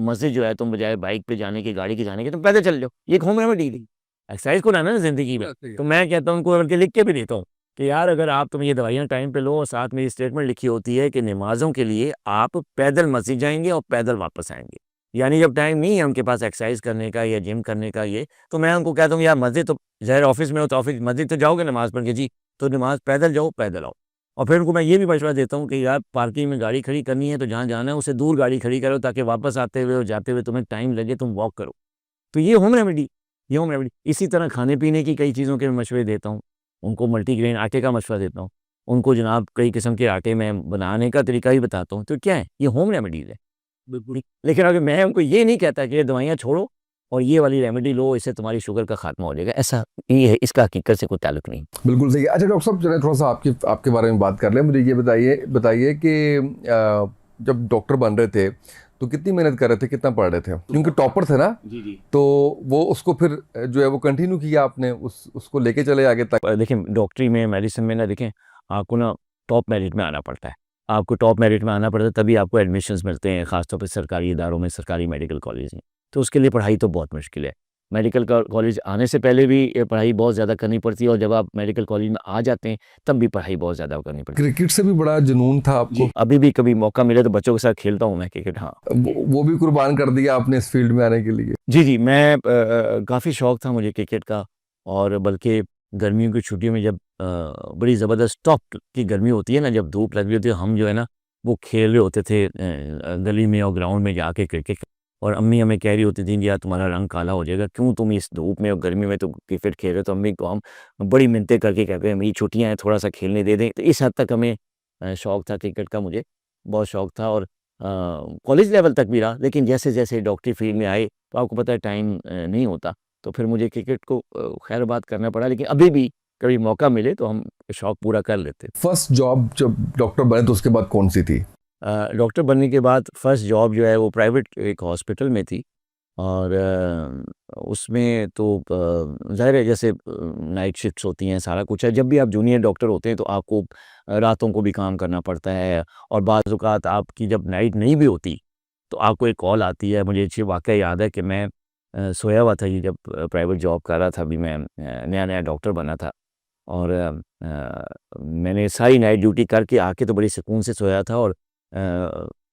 मस्जिद जो है तुम बजाय बाइक पे जाने की, गाड़ी के जाने के तुम पैदल चल जाओ। ये एक होम रेमेडी थी। एक्सरसाइज़ को लाना है ना ज़िंदगी में। तो मैं कहता हूँ उनको बल्कि लिख के भी देता हूँ कि यार अगर तुम ये दवाइयाँ टाइम पे लो और साथ में ये स्टेटमेंट लिखी होती है कि नमाज़ों के लिए आप पैदल मस्जिद जाएँगे और पैदल वापस आएँगे। यानी जब टाइम नहीं है उनके पास एक्सरसाइज़ करने का या जिम करने का तो मैं उनको कहता हूँ यार मस्जिद तो ज़ाहिर ऑफ़िस में हो तो ऑफ़िस मस्जिद तो जाओगे नमाज़ पढ़ के जी, तो नमाज़ पैदल जाओ, पैदल आओ। और फिर उनको मैं ये भी मशवरा देता हूँ कि यार पार्किंग में गाड़ी खड़ी करनी है तो जहाँ जाना है उससे दूर गाड़ी खड़ी करो ताकि वापस आते हुए और जाते हुए तुम्हें टाइम लगे, तुम वॉक करो। तो ये होम रेमेडी। इसी तरह खाने-पीने की कई चीज़ों के मशवरे देता हूँ। उनको मल्टीग्रेन आटे का मशवरा देता हूँ। उनको जनाब कई किस्म के आटे में बनाने का तरीका भी बताता हूँ। तो क्या है? ये होम रेमेडीज़ है। बिल्कुल। लेकिन अगर मैं उनको ये नहीं कहता कि ये दवाइयाँ छोड़ो और ये वाली रेमेडी लो, इससे तुम्हारी शुगर का खात्मा हो जाएगा, ऐसा नहीं है, इसका हकीकत से कोई ताल्लुक नहीं। बिल्कुल सही है। अच्छा डॉक्टर साहब, चलिए थोड़ा सा आपके आपके बारे में बात कर लें। मुझे ये बताइए बताइए कि जब डॉक्टर बन रहे थे तो कितनी मेहनत कर रहे थे, कितना पढ़ रहे थे? क्योंकि टॉपर थे ना, जी, जी। तो वो उसको फिर जो है वो कंटिन्यू किया आपने, उसको लेके चले आगे तक। देखिए डॉक्टरी में, मेडिसिन में ना देखें, आपको ना टॉप मेरिट में आना पड़ता है। आपको टॉप मेरिट में आना पड़ता है तभी आपको एडमिशन्स मिलते हैं, ख़ासतौर पे सरकारी इदारों में, सरकारी मेडिकल कॉलेज में। तो उसके लिए पढ़ाई तो बहुत मुश्किल है। मेडिकल कॉलेज आने से पहले भी ये पढ़ाई बहुत ज़्यादा करनी पड़ती है और जब आप मेडिकल कॉलेज में आ जाते हैं, तब भी पढ़ाई बहुत ज़्यादा करनी पड़ती है। क्रिकेट से भी बड़ा जुनून था आपको? अभी भी कभी मौका मिले तो बच्चों के साथ खेलता हूँ मैं क्रिकेट, हाँ। वो भी कुर्बान कर दिया आपने इस फील्ड में आने के लिए? जी, जी, मैं काफ़ी शौक था मुझे क्रिकेट का और बल्कि गर्मियों की छुट्टियों में जब बड़ी ज़बरदस्त टॉप की गर्मी होती है ना, जब धूप लग रही होती है, हम जो है ना, वो खेल रहे होते थे गली में और ग्राउंड में जाके क्रिकेट और अम्मी हमें कह रही होती थी कि यार तुम्हारा रंग काला हो जाएगा, क्यों तुम इस धूप में और गर्मी में तुम क्रिकेट खेल रहे हो? तो अम्मी को हम बड़ी मिन्नतें करके कहते हैं, अम्मी छुट्टियाँ हैं, थोड़ा-सा खेलने दे दें। तो इस हद तक हमें शौक था क्रिकेट का, मुझे बहुत शौक था और कॉलेज लेवल तक भी रहा, लेकिन जैसे-जैसे डॉक्टरी फील्ड में आए, तो आपको पता है टाइम नहीं होता, तो फिर मुझे क्रिकेट को खैर बात करना पड़ा, लेकिन अभी भी कभी मौका मिले तो हम शौक पूरा कर लेते हैं। फर्स्ट जॉब जब डॉक्टर बने तो उसके बाद कौन सी थी? डॉक्टर बनने के बाद फर्स्ट जॉब जो है वो प्राइवेट एक हॉस्पिटल में थी और उसमें तो ज़ाहिर है जैसे नाइट शिफ्ट्स होती हैं, सारा कुछ है। जब भी आप जूनियर डॉक्टर होते हैं तो आपको रातों को भी काम करना पड़ता है और बाज़ औक़ात आपकी जब नाइट नहीं भी होती, तो आपको एक कॉल आती है। मुझे अच्छी वाक़या याद है कि मैं सोया हुआ था, ये जब प्राइवेट जॉब कर रहा था, अभी मैं नया-नया डॉक्टर बना था और मैंने सारी नाइट ड्यूटी करके आके तो बड़ी सुकून से सोया था और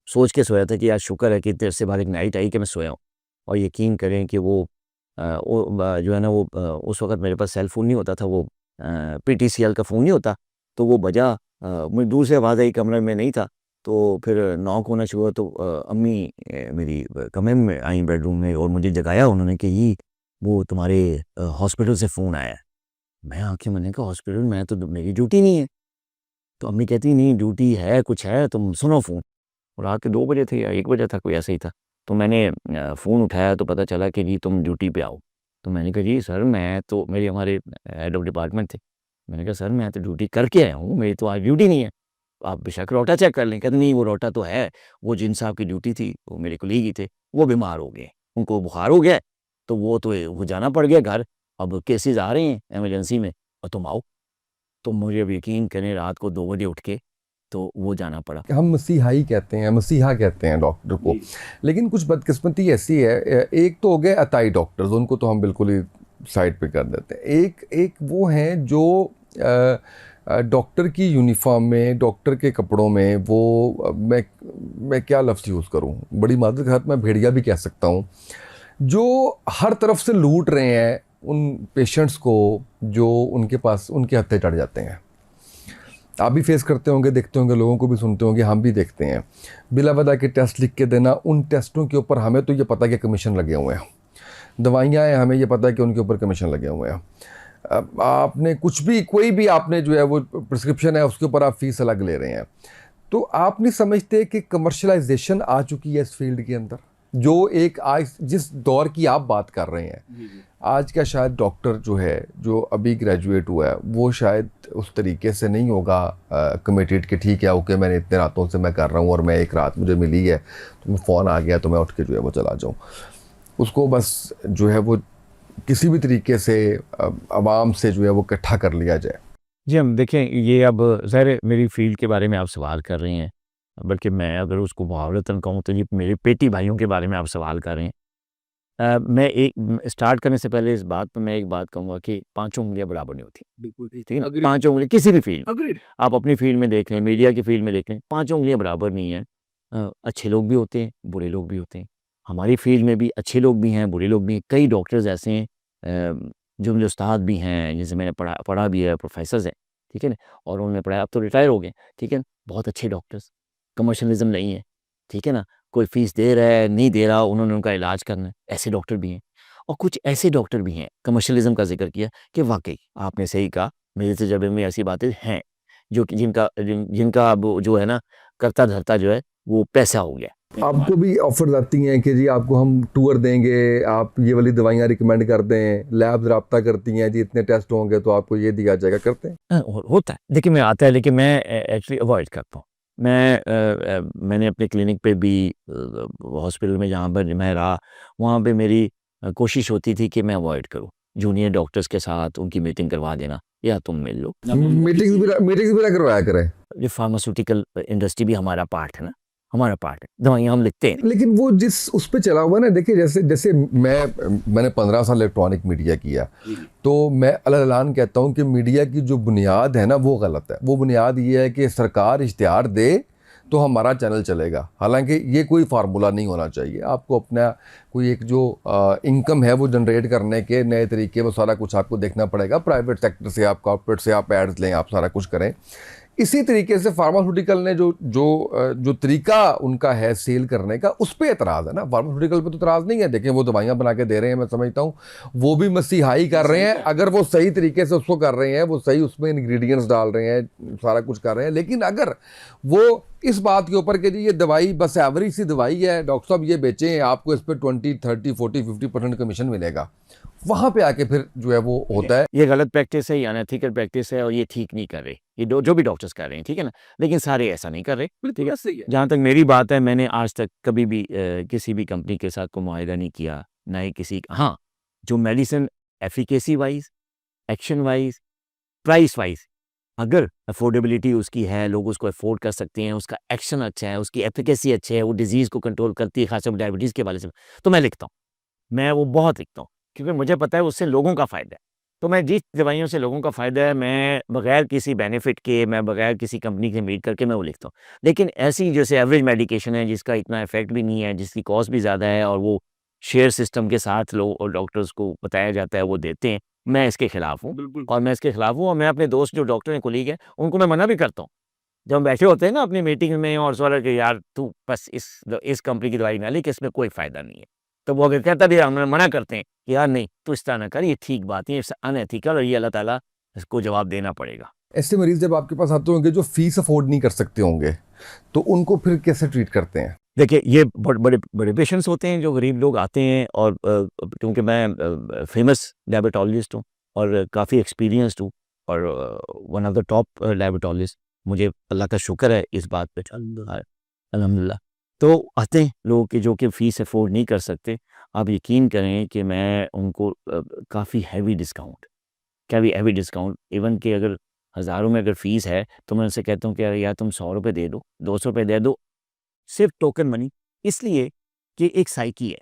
सोच के सोया था कि यार शुक्र है कि देर से बाद एक नाइट आई कि मैं सोया हूँ। और यकीन करें कि वो जो है ना वो उस वक़्त मेरे पास सेल फ़ोन नहीं होता था, वो पीटीसीएल का फ़ोन नहीं होता, तो वो बजा। मुझे दूर से आवाज़ आई, कमरे में नहीं था, तो फिर नॉक होना शुरू हुआ, तो अम्मी मेरी कमरे में आई बेडरूम में और मुझे जगाया उन्होंने कि ये वो तुम्हारे हॉस्पिटल से फ़ोन आया है। मैं आँखें मैंने कहा हॉस्पिटल, मैं तो मेरी ड्यूटी नहीं है। तो अम्मी कहती नहीं ड्यूटी है, कुछ है, तुम सुनो फ़ोन। और रात के 2 बजे थे या 1 बजे था, कोई ऐसा ही था। तो मैंने फ़ोन उठाया तो पता चला कि जी तुम ड्यूटी पे आओ। तो मैंने कहा जी सर मैं तो, मेरे हमारे हेड ऑफ़ डिपार्टमेंट थे। मैंने कहा सर मैं तो ड्यूटी करके आया हूँ, मेरी तो आज ड्यूटी नहीं है। आप बेशक रोटा चेक कर लें। कहते नहीं वो रोटा तो है, वो जिन साहब की ड्यूटी थी, वो मेरे कोलीग ही थे, वो बीमार हो गए। उनको बुखार हो गया है, तो वो जाना पड़ गया घर। अब केसेज़ आ रहे हैं इमरजेंसी में और तुम आओ। तो मुझे अब यकीन करें रात को 2 बजे उठ के तो वो जाना पड़ा। हम मसीहाई कहते हैं, मसीहा कहते हैं डॉक्टर को। लेकिन कुछ बदकिस्मती ऐसी है, एक तो हो गए अताई डॉक्टर्स, उनको तो हम बिल्कुल ही साइड पे कर देते हैं। एक वो हैं जो डॉक्टर की यूनिफॉर्म में, डॉक्टर के कपड़ों में, वो मैं क्या लफ्ज़ यूज़ करूं, बड़ी मादर खात मैं भेड़िया भी कह सकता हूं, जो हर तरफ से लूट रहे हैं उन पेशेंट्स को जो उनके पास उनके हत्थे चढ़ जाते हैं। आप भी फेस करते होंगे, देखते होंगे, लोगों को भी सुनते होंगे, हम भी देखते हैं। बिला वजह के टेस्ट लिख के देना, उन टेस्टों के ऊपर हमें तो ये पता है कि कमीशन लगे हुए हैं। दवाइयाँ हैं, हमें ये पता है कि उनके ऊपर कमीशन लगे हुए हैं। अब आपने कुछ भी, कोई भी आपने जो है वो प्रिस्क्रिप्शन है उसके ऊपर आप फीस अलग ले रहे हैं। तो आप नहीं समझते कि कमर्शलाइजेशन आ चुकी है इस फील्ड के अंदर, जो एक आज जिस दौर की आप बात कर रहे हैं, आज का शायद डॉक्टर जो है, जो अभी ग्रेजुएट हुआ है, वो शायद उस तरीके से नहीं होगा कमिटेड कि ठीक है ओके मैंने इतने रातों से मैं कर रहा हूँ और मैं एक रात मुझे मिली है तो फ़ोन आ गया तो मैं उठ के जो है वो चला जाऊँ। उसको बस जो है वो किसी भी तरीके से आवाम से जो है वो इकट्ठा कर लिया जाए। जी, हम देखें ये अब ज़ाहिर है मेरी फ़ील्ड के बारे में आप सवाल कर रहे हैं, बल्कि मैं अगर उसको मुहावरतन कहूँ तो ये मेरे पेटी भाइयों के बारे में आप सवाल कर रहे हैं। मैं स्टार्ट करने से पहले इस बात पे मैं एक बात कहूँगा कि पाँचों उँगलियाँ बराबर नहीं होती। बिल्कुल ठीक ठीक है ना? अग्री पाँचों उँगलियाँ किसी भी फ़ील्ड में, अग्रीड आप अपनी फ़ील्ड में देख लें, मीडिया की फ़ील्ड में देख लें, पाँचों उँगलियाँ बराबर नहीं हैं। अच्छे लोग भी होते हैं, बुरे लोग भी होते हैं। हमारी फ़ील्ड में भी अच्छे लोग भी हैं, बुरे लोग भी हैं। कई डॉक्टर्स ऐसे हैं जो मेरे उस्ताद भी हैं, जिनसे मैंने पढ़ा पढ़ा भी है, प्रोफ़ेसर्स हैं, ठीक है ना? और उन्होंने पढ़ाया, अब तो रिटायर हो गए, ठीक है ना? बहुत अच्छे डॉक्टर्स, कमर्शियलिज़्म नहीं है, ठीक है ना? कोई फ़ीस दे रहा है, नहीं दे रहा, उन्होंने उनका इलाज करना है, ऐसे डॉक्टर भी हैं। और कुछ ऐसे डॉक्टर भी हैं, कमर्शियलिज़्म का ज़िक्र किया कि वाक़ई आपने सही कहा, मेरे तजुर्बे में ऐसी बातें हैं, जो कि जिनका अब जो है ना करता-धरता जो है वो पैसा हो गया। आपको भी ऑफर आती हैं कि जी आपको हम टूर देंगे, आप ये वाली दवाइयाँ रिकमेंड कर दें, लैब्स राब्ता करती हैं जी इतने टेस्ट होंगे तो आपको ये दिया जाएगा, करते हैं? होता है, देखिए मैं आता है लेकिन मैं एक्चुअली अवॉइड करता हूँ। मैंने अपने क्लिनिक पे भी हॉस्पिटल में जहाँ पर मैं रहा, वहाँ पे मेरी कोशिश होती थी कि मैं अवॉइड करूँ। जूनियर डॉक्टर्स के साथ उनकी मीटिंग करवा देना, या तुम मिल लो। मीटिंग्स भी ना करवाया करें। ये फार्मास्यूटिकल इंडस्ट्री भी हमारा पार्ट है ना, हमारा पार्ट है। दवाइयाँ हम लिखते हैं। लेकिन वो जिस उस पे चला हुआ ना, देखिए जैसे जैसे मैंने 15 साल इलेक्ट्रॉनिक मीडिया किया, तो मैं अलग कहता हूँ कि मीडिया की जो बुनियाद है ना वो गलत है। वो बुनियाद ये है कि सरकार इश्तिहार दे तो हमारा चैनल चलेगा, हालांकि ये कोई फार्मूला नहीं होना चाहिए। आपको अपना कोई एक जो इनकम है वो जनरेट करने के नए तरीके, वो सारा कुछ आपको देखना पड़ेगा। प्राइवेट सेक्टर से आप, कॉर्पोरेट से आप एड्स लें, आप सारा कुछ करें। इसी तरीके से फार्मास्यूटिकल ने जो तरीका उनका है सेल करने का, उस पे एतराज़ है ना। फार्मास्यूटिकल पे तो एतराज़ नहीं है, देखें वो दवाइयाँ बना के दे रहे हैं, मैं समझता हूँ वो भी मसीहाई कर रहे हैं। अगर वो सही तरीके से उसको कर रहे हैं, वो सही उसमें इंग्रेडिएंट्स डाल रहे हैं, सारा कुछ कर रहे हैं, लेकिन अगर वो इस बात के ऊपर कि जी ये दवाई बस एवरेज सी दवाई है, डॉक्टर साहब ये बेचें, आपको इस पर 20, 30, 40, 50% कमीशन मिलेगा, वहाँ पे आके फिर जो है वो होता है। ये गलत प्रैक्टिस है, ये अनएथिकल प्रैक्टिस है और ये ठीक नहीं कर रहे। ये जो भी डॉक्टर्स कर रहे हैं, ठीक है ना? लेकिन सारे ऐसा नहीं कर रहे, ठीक है? सही है जहाँ तक मेरी बात है, मैंने आज तक कभी भी किसी भी कंपनी के साथ कोई मुआहिदा नहीं किया, ना ही किसी हाँ, जो medicine efficacy wise, action wise, price wise अगर अफोर्डेबिलिटी उसकी है, लोग उसको अफोर्ड कर सकते हैं, उसका एक्शन अच्छा है, उसकी एफिकेसी अच्छी है, वो डिज़ीज़ को कंट्रोल करती है, ख़ासतौर पे डायबिटीज़ के हवाले से, तो मैं लिखता हूँ। मैं वो बहुत लिखता हूँ, क्योंकि मुझे पता है उससे लोगों का फ़ायदा है। तो मैं जिस दवाइयों से लोगों का फ़ायदा है, मैं बगैर किसी बेनिफिट के, मैं बगैर किसी कंपनी से मीट करके मैं वो लिखता हूँ। लेकिन ऐसी जैसे एवरेज मेडिकेशन है, जिसका इतना इफ़ेक्ट भी नहीं है, जिसकी कॉस्ट भी ज़्यादा है और वो शेयर सिस्टम के साथ लोग और डॉक्टर्स को बताया जाता है, वो देते हैं, मैं इसके खिलाफ हूँ। बिल्कुल। और मैं इसके खिलाफ हूँ और मैं अपने दोस्त जो डॉक्टर हैं, कोलीग हैं, उनको मैं मना भी करता हूँ। जब हम बैठे होते हैं ना अपनी मीटिंग में और सवाल है कि यार तू बस इस कंपनी की दवाई ना ले कि इसमें कोई फ़ायदा नहीं है। तो वो अगर कहता भी है, हम मना करते हैं कि यार नहीं, तू इस तरह ना कर, ये ठीक बात नहीं है, इट्स अनएथिकल और ये अल्लाह ताला इसको जवाब देना पड़ेगा। ऐसे मरीज जब आपके पास आते होंगे जो फीस अफोर्ड नहीं कर सकते होंगे, तो उनको फिर कैसे ट्रीट करते हैं? देखिए, ये बहुत बड़े बड़े पेशेंट्स होते हैं जो गरीब लोग आते हैं और क्योंकि मैं फ़ेमस डायबिटोलॉजिस्ट हूँ और काफ़ी एक्सपीरियंस्ड हूँ और one of the top diabetologist, मुझे अल्लाह का शुक्र है इस बात पे। अल्हम्दुलिल्लाह। तो आते हैं लोग कि जो कि फ़ीस अफ़ोर्ड नहीं कर सकते, आप यकीन करें कि मैं उनको काफ़ी काफ़ी हैवी डिस्काउंट इवन कि अगर हज़ारों में अगर फ़ीस है, तो मैं उनसे कहता हूँ कि यार तुम ₹100 दे दो, ₹200 दे दो, सिर्फ़ टोकन मनी। इसलिए कि एक साइकी है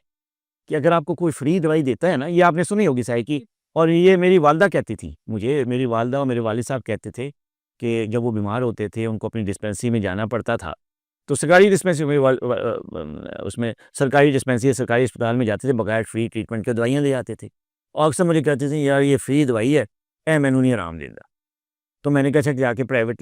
कि अगर आपको कोई फ्री दवाई देता है ना, ये आपने सुनी होगी साइकी, और ये मेरी वालदा कहती थी मुझे, मेरी वालदा और मेरे वालिद साहब कहते थे कि जब वो बीमार होते थे, उनको अपनी डिस्पेंसरी में जाना पड़ता था, तो सरकारी डिस्पेंसरी में उसमें सरकारी डिस्पेंसरी सरकारी अस्पताल में जाते थे, बगैर फ्री ट्रीटमेंट के दवाइयाँ ले आते थे। और अक्सर मुझे कहते थे, "यार ये फ्री दवाई है, ए मैनू नहीं आराम देंदा।" तो मैंने कहा, "अच्छा जाके प्राइवेट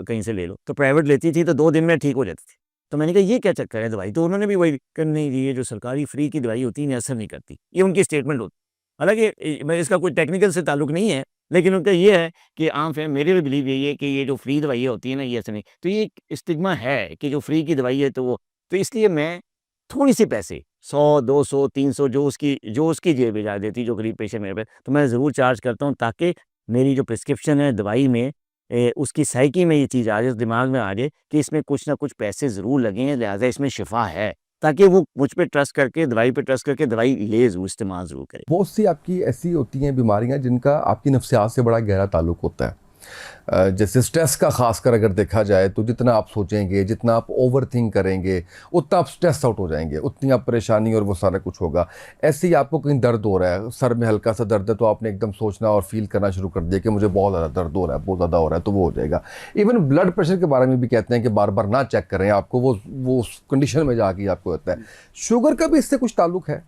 कहीं से ले लो।" तो प्राइवेट लेती थी तो 2 दिन में ठीक हो जाती थी। तो मैंने कहा, "ये क्या चक्कर है दवाई?" तो उन्होंने भी वही कहा, "नहीं जी, ये जो सरकारी फ्री की दवाई होती है, इन्हें असर नहीं करती।" ये उनकी स्टेटमेंट होती। हालाँकि मैं इसका कोई टेक्निकल से ताल्लुक नहीं है, लेकिन उनका ये है कि आम फ़हम मेरे भी बिलीव यही है कि ये जो फ्री दवाइयाँ होती हैं ना, ये असर नहीं, तो ये एक स्टिग्मा है कि जो फ्री की दवाई है तो वो, तो इसलिए मैं थोड़ी-सी पैसे 100, 200, 300 जो उसकी जेब में जा देती, जो गरीब पेशेंट मेरे पे, तो मैं ज़रूर चार्ज करता हूँ ताकि मेरी जो प्रिस्क्रिप्शन है दवाई में उसकी साइकी में ये चीज़ आ जाए, दिमाग में आ जाए कि इसमें कुछ ना कुछ पैसे ज़रूर लगे हैं, लिहाज़ा इसमें शिफ़ा है, ताकि वो मुझ पे ट्रस्ट करके, दवाई पे ट्रस्ट करके दवाई ले ज़रूर, इस्तेमाल ज़रूर करे। बहुत सी आपकी ऐसी होती हैं बीमारियां जिनका आपकी नफ्सियात से बड़ा गहरा ताल्लुक होता है। जैसे स्ट्रेस का ख़ासकर अगर देखा जाए तो जितना आप सोचेंगे, जितना आप ओवर थिंक करेंगे, उतना आप स्ट्रेस आउट हो जाएंगे, उतनी आप परेशानी और वो सारा कुछ होगा। ऐसे ही आपको कहीं दर्द हो रहा है, सर में हल्का सा दर्द है, तो आपने एकदम सोचना और फील करना शुरू कर दिया कि मुझे बहुत ज़्यादा दर्द हो रहा है, बहुत ज़्यादा हो रहा है, तो वो हो जाएगा। इवन ब्लड प्रेशर के बारे में भी कहते हैं कि बार बार ना चेक करें, आपको वो उस कंडीशन में जाके आपको होता है। शुगर का भी इससे कुछ ताल्लुक है?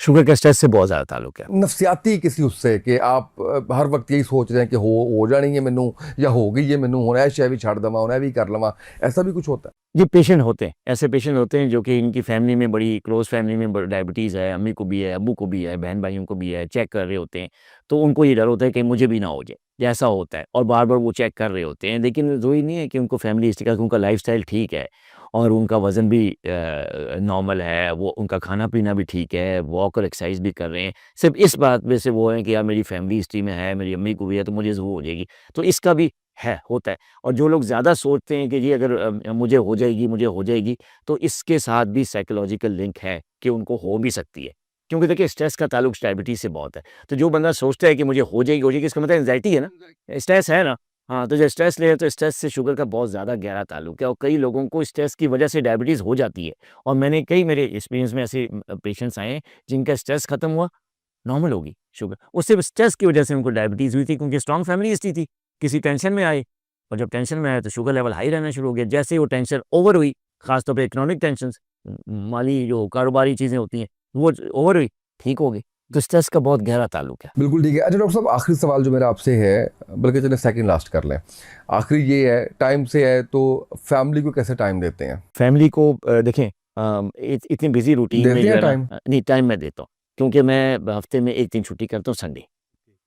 शुगर का स्ट्रेस से बहुत ज़्यादा ताल्लुक है। नफसियाती किसी उससे कि आप हर वक्त यही सोच रहे हैं कि हो जानी है मैनू, या हो गई है मैनू, हुण ऐ भी छड़ देवां, हुण ऐ भी कर लवां, ऐसा भी कुछ होता है? ये पेशेंट होते हैं, ऐसे पेशेंट होते हैं जो कि इनकी फैमिली में बड़ी क्लोज़ फैमिली में डायबिटीज़ है, अम्मी को भी है, अब्बू को भी है, बहन-भाइयों को भी है, चेक कर रहे होते हैं। तो उनको ये डर होता है कि मुझे भी ना हो जाए, जैसा होता है, और बार-बार वो चेक कर रहे होते हैं। लेकिन ज़रूरी नहीं है कि उनको फैमिली हिस्ट्री का, उनका लाइफ़स्टाइल ठीक है और उनका वज़न भी नॉर्मल है, वो उनका खाना-पीना भी ठीक है, वॉक और एक्सरसाइज़ भी कर रहे हैं। सिर्फ़ इस बात में से वो है कि यार मेरी फैमिली हिस्ट्री में है, मेरी अम्मी को भी है, तो मुझे ज़रूर हो जाएगी। तो इसका भी है, होता है। और जो लोग ज़्यादा सोचते हैं कि जी अगर मुझे हो जाएगी, तो इसके साथ भी साइकोलॉजिकल लिंक है कि उनको हो भी सकती है। क्योंकि देखिए स्ट्रेस का ताल्लुक डायबिटीज़ से बहुत है। तो जो बंदा सोचता है कि मुझे हो जाएगी, इसका मतलब एंग्ज़ायटी है ना, स्ट्रेस है ना। हाँ, तो जो स्ट्रेस ले तो स्ट्रेस से शुगर का बहुत ज़्यादा गहरा ताल्लुक है और कई लोगों को स्ट्रेस की वजह से डायबिटीज़ हो जाती है। और मैंने कई मेरे एक्सपीरियंस में ऐसे पेशेंट्स आए हैं, जिनका स्ट्रेस खत्म हुआ, नॉर्मल हो गई शुगर। वो सिर्फ़ स्ट्रेस की वजह से उनको डायबिटीज़ हुई थी क्योंकि स्ट्रॉन्ग फैमिली हिस्ट्री थी। किसी टेंशन में आए और जब टेंशन में आए तो शुगर लेवल हाई रहना शुरू हो गया। जैसे ही वो टेंशन ओवर हुई, ख़ास तौर पे इकोनॉमिक टेंशन्स, माली जो कारोबारी चीज़ें होती हैं, वो ओवर हुई, ठीक हो गई। तो स्ट्रेस का बहुत गहरा ताल्लुक है। बिल्कुल ठीक है। अच्छा डॉक्टर साहब, आखिरी सवाल जो मेरा आपसे है, बल्कि चलिए सेकंड लास्ट कर लें। आखिरी ये है, टाइम से है तो फैमिली को कैसे टाइम देते हैं? फैमिली को देखें, इतनी बिज़ी रूटीन में देते जो हैं है ना, टाइम? नहीं टाइम मैं देता हूँ, क्योंकि मैं हफ़्ते में 1 दिन छुट्टी करता हूँ, संडे,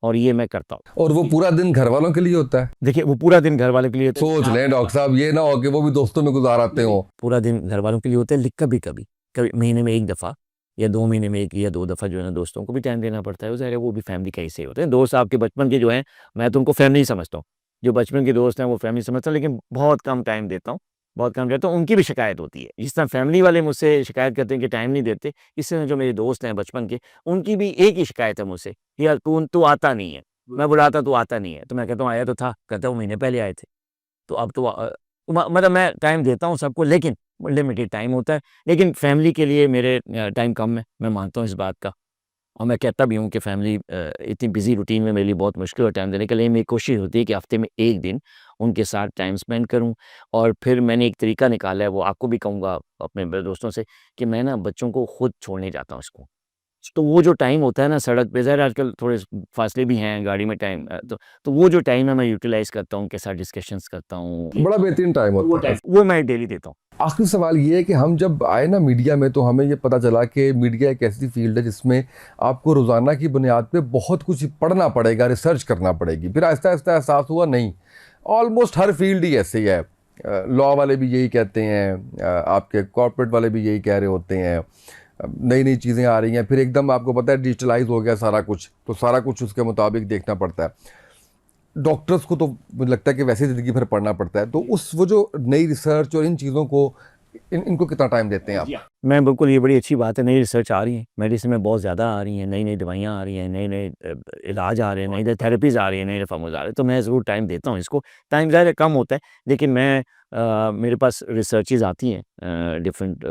और ये मैं करता हूँ। और वो पूरा दिन घर वालों के लिए होता है? देखिए वो पूरा दिन घर वालों के लिए, सोच लें डॉक्टर साहब, ये ना हो कि वो भी दोस्तों में गुजार आते हो। पूरा दिन घर वालों के लिए होता है, लेकिन कभी-कभी, कभी महीने में 1 दफ़ा या 2 महीने में 1 या 2 दफ़ा जो है ना दोस्तों को भी टाइम देना पड़ता है। वो ज़ाहिर है वो भी फैमिली का हिस्सा ही होते हैं। दोस्त आपके बचपन के जो हैं, मैं तो उनको फैमिली ही समझता हूँ। जो बचपन के दोस्त हैं वो फैमिली समझता हूँ, लेकिन बहुत कम टाइम देता हूँ, बहुत कम देता हूँ। उनकी भी शिकायत होती है। जिस तरह फैमिली वाले मुझसे शिकायत करते हैं कि टाइम नहीं देते, इस तरह जो मेरे दोस्त हैं बचपन के, उनकी भी एक ही शिकायत है मुझसे कि यार तू तू आता नहीं है। मैं बुलाता तो आता नहीं है, तो मैं कहता हूँ आया तो था, कहता है वो महीने पहले आए थे। तो अब तो मतलब मैं टाइम देता हूँ सबको, लेकिन लिमिटेड टाइम होता है, लेकिन फैमिली के लिए मेरे टाइम कम है, मैं मानता हूँ इस बात का। और मैं कहता भी हूँ कि फैमिली इतनी बिज़ी रूटीन में मेरे लिए बहुत मुश्किल है टाइम देने के लिए। मेरी कोशिश होती है कि हफ़्ते में 1 दिन उनके साथ टाइम स्पेंड करूँ। और फिर मैंने एक तरीका निकाला है, वो आपको भी कहूँगा अपने दोस्तों से, कि मैं ना बच्चों को खुद छोड़ने जाता हूँ स्कूल। तो वो जो टाइम होता है ना सड़क पे, ज़ाहिर है आजकल थोड़े फासले भी हैं, गाड़ी में टाइम तो वो जो टाइम है मैं यूटिलाइज़ करता हूँ, उनके साथ डिस्कशंस करता हूँ। बड़ा बेहतरीन टाइम वो होता है। टाइम वो मैं डेली देता हूँ। आखिरी सवाल ये है कि हम जब आए ना मीडिया में, तो हमें ये पता चला कि मीडिया एक ऐसी फील्ड है जिसमें आपको रोज़ाना की बुनियाद पे बहुत कुछ पढ़ना पड़ेगा, रिसर्च करना पड़ेगी। फिर आहिस्ता आहिस्ता एहसास हुआ नहीं, ऑलमोस्ट हर फील्ड ही ऐसे ही है। लॉ वाले भी यही कहते हैं, आपके कॉर्पोरेट वाले भी यही कह रहे होते हैं। नई नई चीज़ें आ रही हैं, फिर एकदम आपको पता है डिजिटलाइज हो गया सारा कुछ, तो सारा कुछ उसके मुताबिक देखना पड़ता है। डॉक्टर्स को तो मुझे लगता है कि वैसे ज़िंदगी भर पढ़ना पड़ता है, तो उस वो जो नई रिसर्च और इन चीज़ों को इनको कितना टाइम देते हैं आप? मैं बिल्कुल, ये बड़ी अच्छी बात है, नई रिसर्च आ रही है, मेडिसिन में बहुत ज़्यादा आ रही हैं, नई-नई दवाइयाँ आ रही हैं, नए-नए इलाज आ रहे हैं, नई-नई थेरेपीज़ आ रही हैं, नए-नए फार्मूज़ आ रहे हैं, तो मैं ज़रूर टाइम देता हूँ इसको। टाइम ज़ाहिर है कम होता है, लेकिन मैं मेरे पास रिसर्चेज़ आती हैं डिफरेंट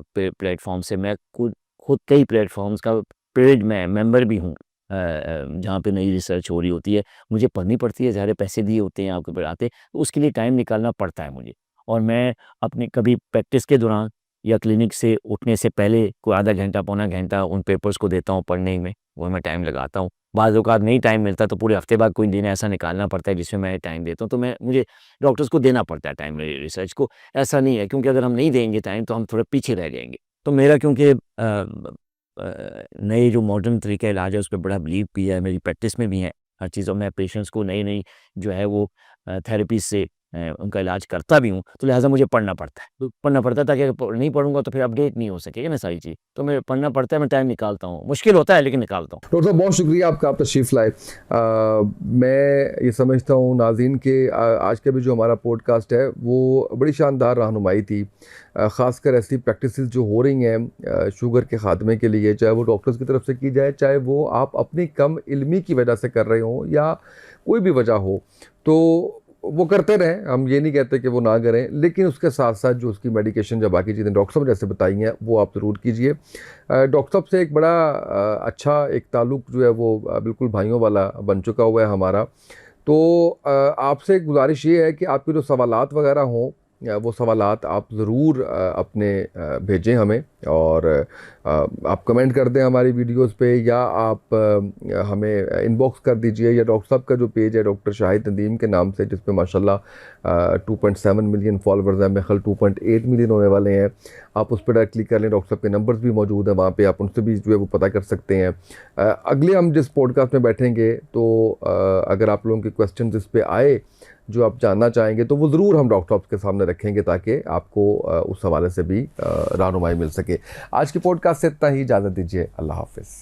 प्लेटफ़ॉर्म से। मैं खुद खुद कई प्लेटफ़ॉर्म्स का पेड मैं मेंबर भी हूँ, जहाँ पे नई रिसर्च हो रही होती है। मुझे पढ़नी पड़ती है, ज़ाहिर है पैसे दिए होते हैं आपको पढ़ाते, तो उसके लिए टाइम निकालना पड़ता है मुझे। और मैं अपनी कभी प्रैक्टिस के दौरान या क्लिनिक से उठने से पहले कोई आधा घंटा, पौना घंटा उन पेपर्स को देता हूँ पढ़ने में, वो मैं टाइम लगाता हूँ। बाज़ औक़ात नहीं टाइम मिलता तो पूरे हफ़्ते बाद कोई दिन ऐसा निकालना पड़ता है जिसमें मैं टाइम देता हूँ, तो मुझे डॉक्टर्स को देना पड़ता है टाइम मेरी रिसर्च को। ऐसा नहीं है, क्योंकि अगर हम नहीं देंगे टाइम तो हम थोड़ा पीछे रह जाएँगे। तो मेरा क्योंकि नए जो मॉडर्न तरीका इलाज है उस पे बड़ा बिलीव भी है, मेरी प्रैक्टिस में भी है हर चीज़, और मैं पेशेंट्स को नई-नई जो है वो थेरेपी से उनका इलाज करता भी हूँ, तो लिहाज़ा मुझे पढ़ना पड़ता है। तो पढ़ना पड़ता है ताकि अगर नहीं पढ़ूँगा तो फिर अपडेट नहीं हो सकेगी ना सारी चीज़। तो मैं पढ़ना पड़ता है, मैं टाइम निकालता हूँ। मुश्किल होता है लेकिन निकालता हूँ। डॉक्टर साहब बहुत शुक्रिया आपका, आप तशरीफ़ लाए। मैं ये समझता हूँ नाज़रीन के आज का भी जो हमारा पॉडकास्ट है वो बड़ी शानदार रहनुमाई थी। ख़ासकर ऐसी प्रैक्टिसेस जो हो रही हैं शुगर के ख़ात्मे के लिए, चाहे वो डॉक्टर्स की तरफ से की जाए, चाहे वो आप अपनी कम इल्मी की वजह से कर रहे हों या कोई भी वजह हो, तो वो करते रहें। हम ये नहीं कहते कि वो ना करें, लेकिन उसके साथ साथ जो उसकी मेडिकेशन या बाकी चीज़ें डॉक्टर साहब जैसे बताई हैं वो आप ज़रूर कीजिए। डॉक्टर साहब से एक बड़ा अच्छा एक ताल्लुक़ जो है वो बिल्कुल भाइयों वाला बन चुका हुआ है हमारा। तो आपसे एक गुजारिश ये है कि आपके जो सवालात वगैरह हों, वो सवालात आप ज़रूर अपने भेजें हमें, और आप कमेंट कर दें हमारी वीडियोस पे, या आप हमें इनबॉक्स कर दीजिए, या डॉक्टर साहब का जो पेज है डॉक्टर शाहिद नदीम के नाम से, जिस पे माशाल्लाह 2.7 मिलियन फॉलोअर्स हैं, मेरे ख्याल 2.8 मिलियन होने वाले हैं, आप उस पर डायरेक्ट क्लिक कर लें। डॉक्टर साहब के नंबर्स भी मौजूद हैं वहाँ पे, आप उनसे भी जो है वो पता कर सकते हैं। अगले हम जिस पॉडकास्ट में बैठेंगे, तो अगर आप लोगों के क्वेश्चन इस पे आए जो आप जानना चाहेंगे, तो वो ज़रूर हम डॉक्टर साहब के सामने रखेंगे, ताकि आपको उस हवाले से भी रहनुमाई मिल सके। आज के पॉडकास्ट से इतना ही, इजाज़त दीजिए, अल्लाह हाफ़िज़।